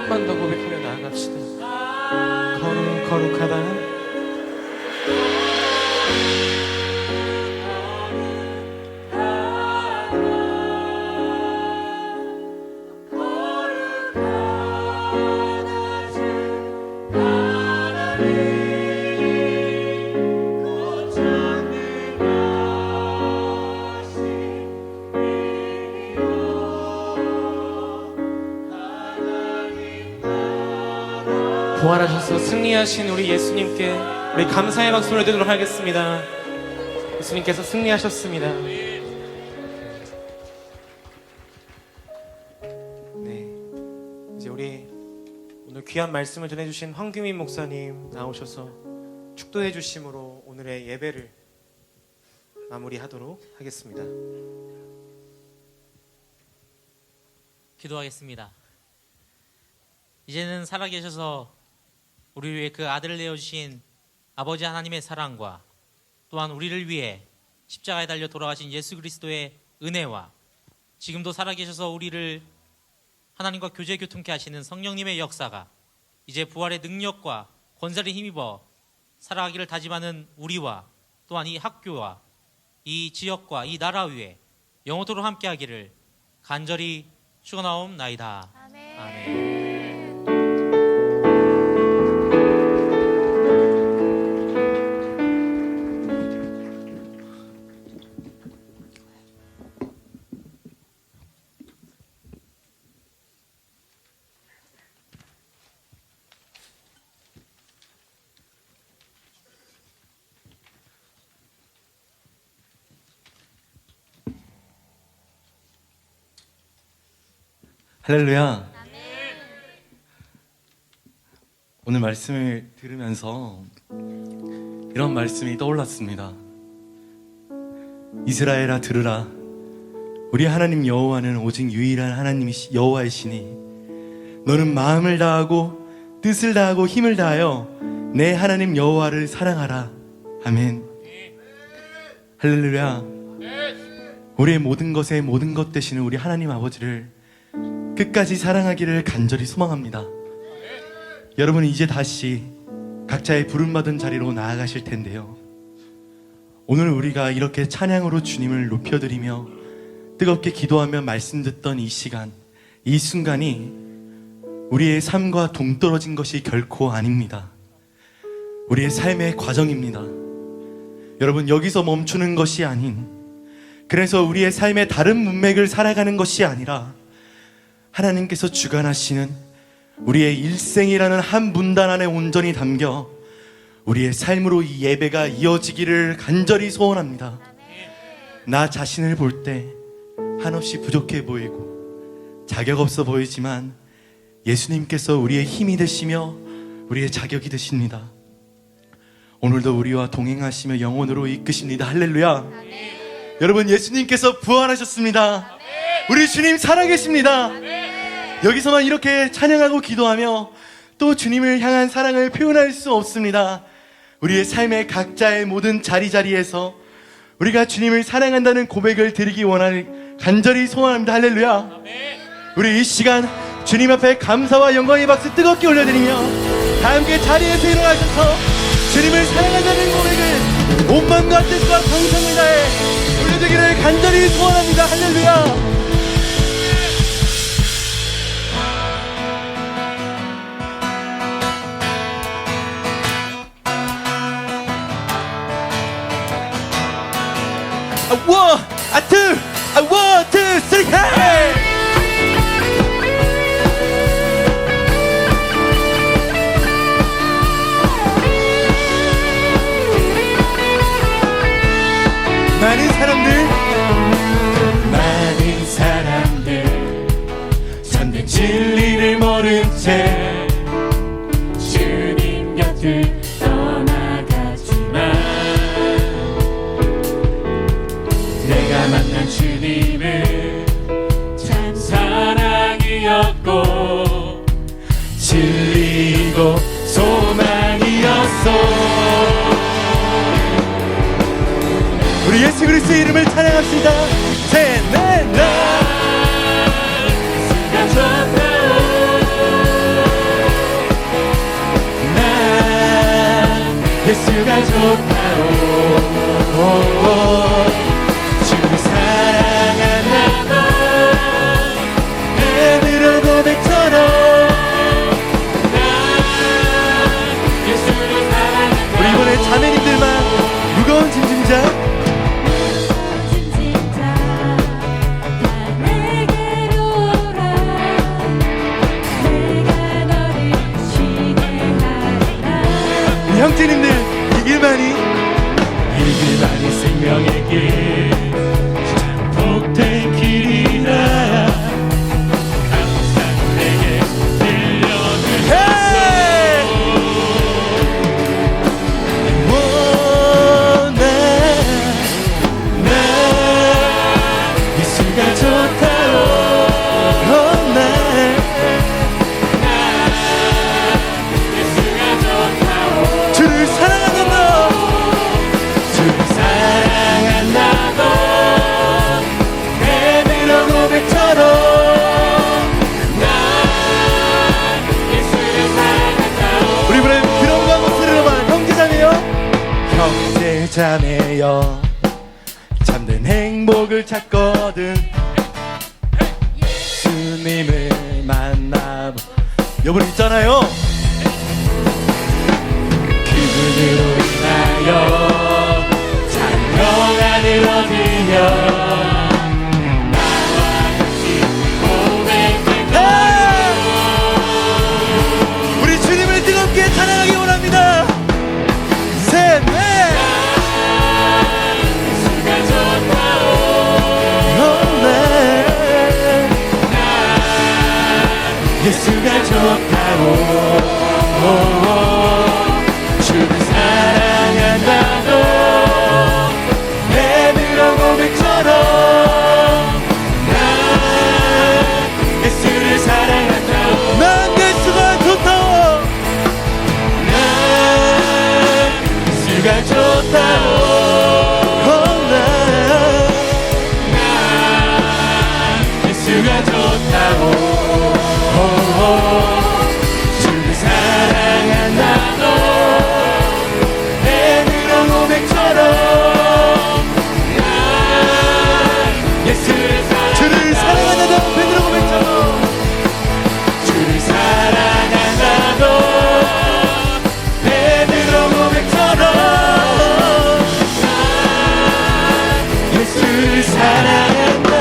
번만 더 고백하며 나아갑시다. 거룩하다. 부활하셔서 승리하신 우리 예수님께 우리 감사의 박수를 드리도록 하겠습니다. 예수님께서 승리하셨습니다. 네, 이제 우리 오늘 귀한 말씀을 전해주신 황규민 목사님 나오셔서 축도해 주심으로 오늘의 예배를 마무리하도록 하겠습니다. 기도하겠습니다. 이제는 살아계셔서 우리를 위해 그 아들을 내어주신 아버지 하나님의 사랑과 또한 우리를 위해 십자가에 달려 돌아가신 예수 그리스도의 은혜와 지금도 살아계셔서 우리를 하나님과 교제 교통케 하시는 성령님의 역사가 이제 부활의 능력과 권세를 힘입어 살아가기를 다짐하는 우리와 또한 이 학교와 이 지역과 이 나라 위에 영원토록 함께하기를 간절히 축원하옵나이다. 아멘. 할렐루야. 오늘 말씀을 들으면서 이런 말씀이 떠올랐습니다. 이스라엘아 들으라. 우리 하나님 여호와는 오직 유일한 하나님이 여호와이시니 너는 마음을 다하고 뜻을 다하고 힘을 다하여 내 하나님 여호와를 사랑하라. 아멘. 할렐루야. 우리의 모든 것에 모든 것 되시는 우리 하나님 아버지를 끝까지 사랑하기를 간절히 소망합니다. 여러분은 이제 다시 각자의 부름받은 자리로 나아가실 텐데요. 오늘 우리가 이렇게 찬양으로 주님을 높여드리며 뜨겁게 기도하며 말씀 듣던 이 시간, 이 순간이 우리의 삶과 동떨어진 것이 결코 아닙니다. 우리의 삶의 과정입니다. 여러분, 여기서 멈추는 것이 아닌, 그래서 우리의 삶의 다른 문맥을 살아가는 것이 아니라 하나님께서 주관하시는 우리의 일생이라는 한 문단 안에 온전히 담겨 우리의 삶으로 이 예배가 이어지기를 간절히 소원합니다. 나 자신을 볼 때 한없이 부족해 보이고 자격 없어 보이지만 예수님께서 우리의 힘이 되시며 우리의 자격이 되십니다. 오늘도 우리와 동행하시며 영원으로 이끄십니다. 할렐루야. 여러분, 예수님께서 부활하셨습니다. 우리 주님 살아계십니다. 여기서만 이렇게 찬양하고 기도하며 또 주님을 향한 사랑을 표현할 수 없습니다. 우리의 삶의 각자의 모든 자리자리에서 우리가 주님을 사랑한다는 고백을 드리기 원하는 간절히 소원합니다. 할렐루야. 우리 이 시간 주님 앞에 감사와 영광의 박수 뜨겁게 올려드리며 다 함께 자리에서 일어나셔서 주님을 사랑한다는 고백을 온 마음과 뜻과 정성을 다해 올려드리기를 간절히 소원합니다. 할렐루야. One, two, one, two, three, hey! 많은 사람들 참된 진리를 모른 채 주님 곁을 떠나갔지만 내가 만난 주님은 참 사랑이었고 진리이고 소망이었어. 우리 예수 그리스도의 이름을 찬양합시다. 셋넷 나 잠잠해요 참된 행복을 찾거든 예수님을 만나 여러분 있잖아요 그분으로 인하여 찬양 안을 얻으며 우리 주님을 뜨겁게 찬양하기 원합니다. 셋, 넷. 예수가 좋다고 주를 사랑한다고 내밀어 고백처럼 난 예수를 사랑한다고 난 예수가 좋다고 난 예수가 좋다고 난 예수가 좋다고 주를 사랑한다고 내밀어 고백처럼 난 예수를 사랑한다고 내밀어 고백처럼 주를 사랑한다고 내밀어 고백처럼 난 예수를 사랑한다고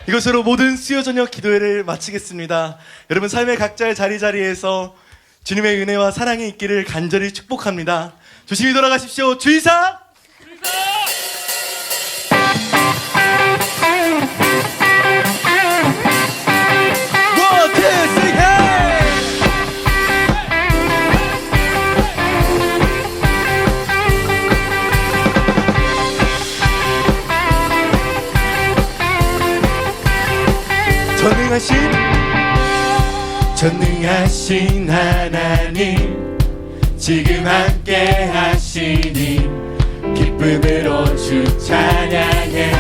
이것으로 모든 수요 저녁 기도회를 마치겠습니다. 여러분 삶의 각자의 자리자리에서 주님의 은혜와 사랑이 있기를 간절히 축복합니다. 조심히 돌아가십시오. 주의사! 원, 투, 쓰리, 헤이! 전능하신 하나님 지금 함께 하시니 기쁨으로 주 찬양해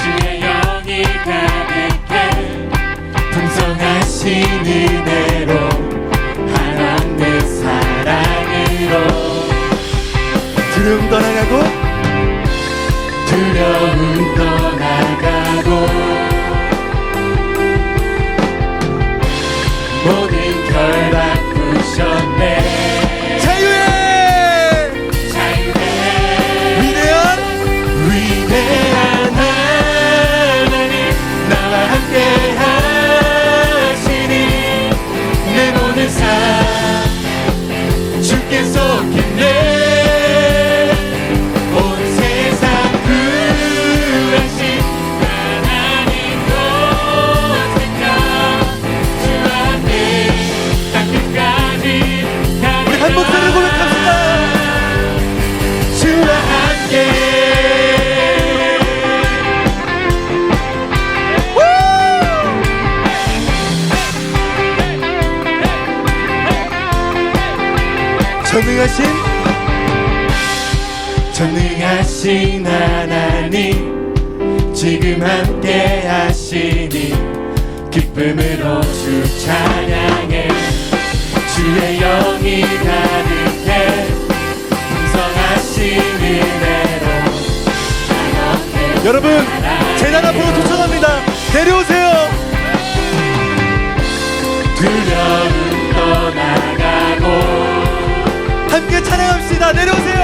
주의 영이 가득해 풍성하신 은혜로 한없는 사랑으로 두려움 떠나가고 모든 결 바꾸셨네 자유의 위대한 하나님 나와 함께 하시니 내 모든 삶 주께 속했네 온 세상 구하신 하나님 고생각 우리 한 목소리를 고백합시다. 주와 함께 전능하신 하나님 지금 함께 하시니 기쁨으로 주 찬양해 주의 영이 가득해 풍성하신 은혜로 여러분 재단 앞으로 도착합니다. 내려오세요. 두려움 떠나가고 함께 찬양합시다. 내려오세요.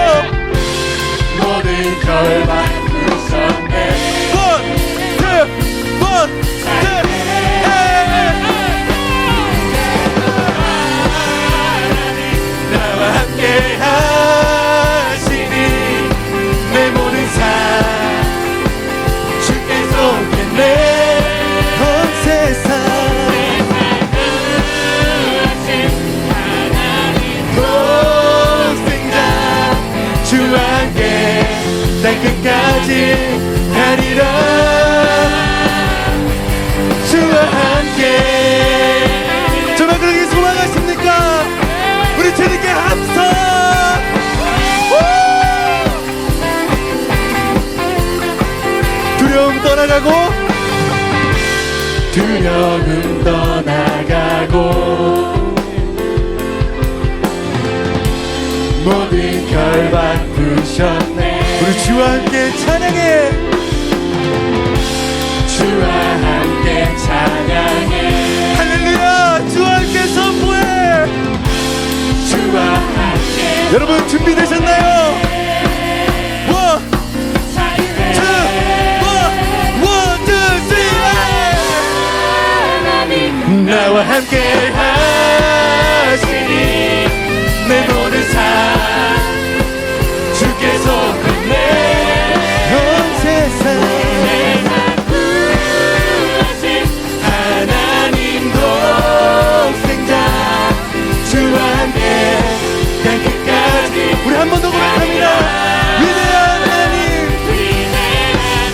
모든 걸 바꾸셨네 원, 투, 나와 함께 하시니 내 모든 삶 주께 속했네 온 세상 주와 함께 날 끝까지 가리라 주와 함께 정말 그렇게 소망하십니까? 우리 주님께 함성 두려움 떠나가고 모든 결박 부셨네. 우리 주와 함께 찬양해. 주와 함께 찬양해. 할렐루야. 주와 함께 선포해. 주와 함께. 여러분 준비되셨나요? 원, 투, 원, 투, 쓰리. 나와 함께 하시니 내 모든 삶 주께서 끝내 온 세상 구하신 하나님 동생자 주와 함께 땅 끝까지. 우리 한 번 더 고백합니다. 위대한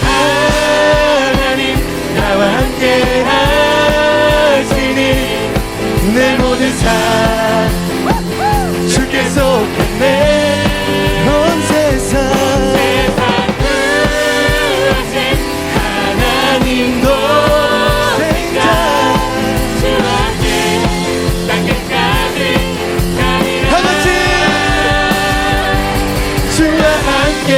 하나님 나와 함께 하시니 내 모든 삶 주께서 끝내 온 세상 구하신 하나님 동생자 주와 함께 땅 끝까지 가리라. 다같이 주와 함께.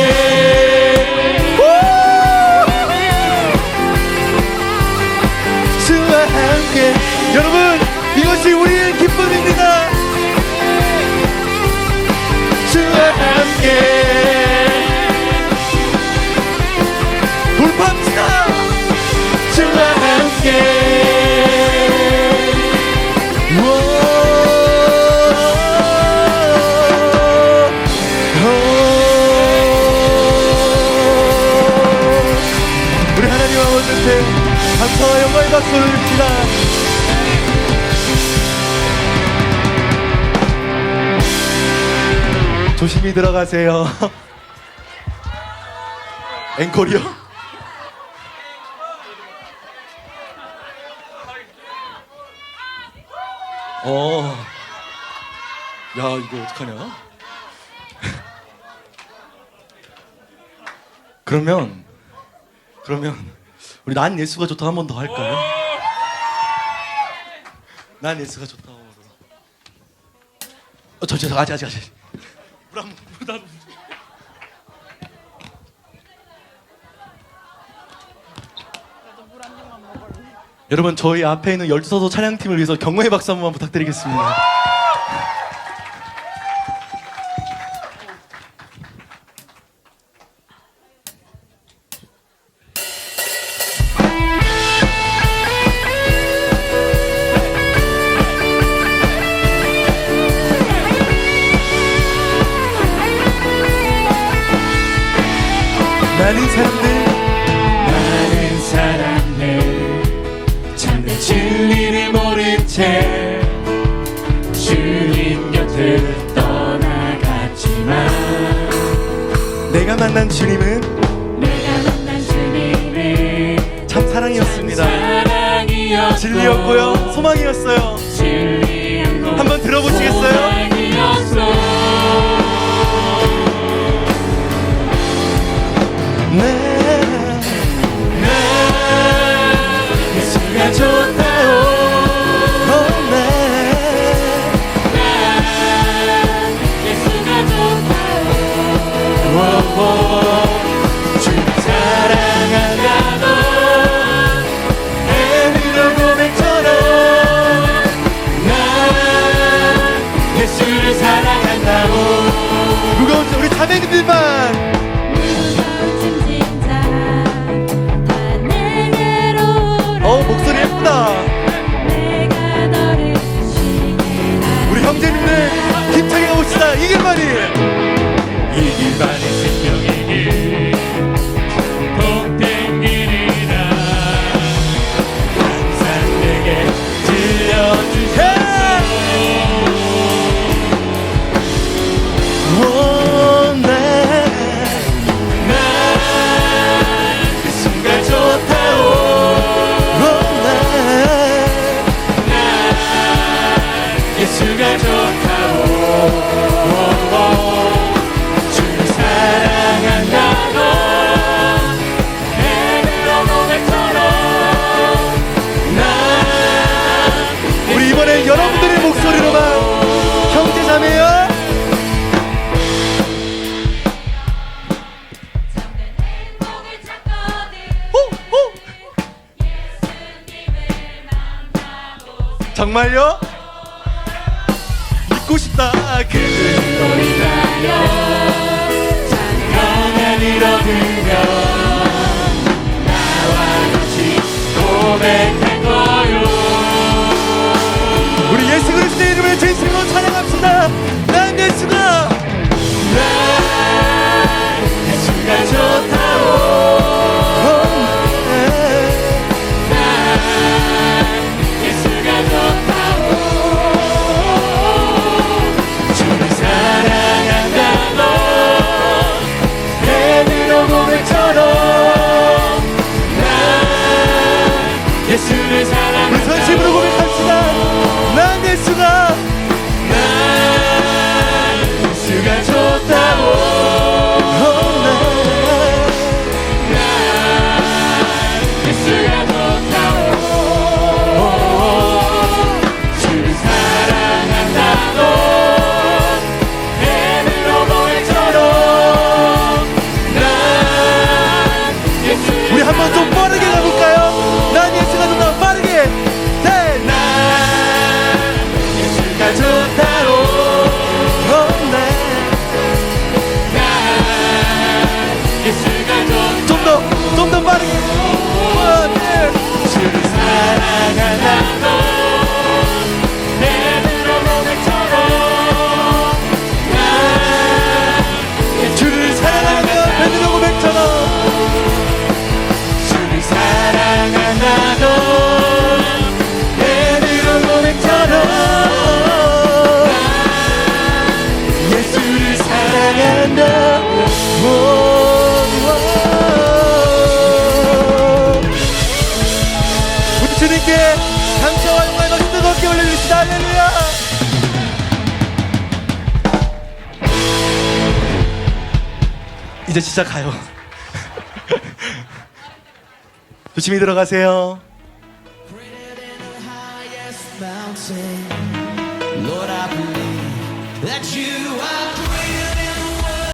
주와 함께. 여러분 이것이 우리의 기쁨입니다. 주와 함께 돌파합시다. 주와 함께. 우리 하나님 아버지한테 감사와 영광의 박수를 드립니다. 조심히 들어가세요. 앵콜이요? 야 이거 어떡하냐? 그러면 우리 난 예수가 좋다 한 번 더 할까요? 난 예수가 좋다. 저 아직. 여러분 저희 앞에 있는 12소 찬양팀을 위해서 경호의 박수 한번 부탁드리겠습니다. 많은 사람들 참된 진리를 모른 채 주님 곁을 떠나갔지만 내가 만난 주님은 참 사랑이었습니다. 진리였고요 소망이었어요. 한번 들어보시겠어요? 예수가 좋다오. 예수가 좋다오. 주님 사랑한다고 애들어 고백처럼 난 예수를 사랑한다고. 무거운 우리 자매님들만 목소리 예쁘다. 우리 형제님들 힘차게 가봅시다. 이 길만이 생명의 길 복된 길이라 항상 내게 들려주세요. 정말요? 믿고 싶다. 그들로 인하여 찬양을 잃어들며 나와 같이 고백할 거요. 우리 예수 그리스도의 이름을 진심으로 찬양합시다. 난 예수가 좋다오. 예수를 사랑한다. 우리 전심으로 고백합시다. 난 예수가 좋다고. 예수가 좋다고. 주를 사랑한다고 뱀으로 고백처럼 난 예수. 우리 한 번 좀 빠르게 가볼까요? 난 예수가 좋다. 빠르게. 네. 난 예수가 좋다고. 좀 더 빠르게. 주를 사랑한다고 뱀으로 고백처럼 난 주를 사랑한다고 뱀으로 고백처럼 주를 사랑한다고 뱀으로 고백처럼 난 예수를 사랑한다고. 주님께 감사와 영광을 더 뜨겁게 올려주시다. 할렐루야. 이제 진짜 가요. 조심히 들어가세요. Lord, I believe that you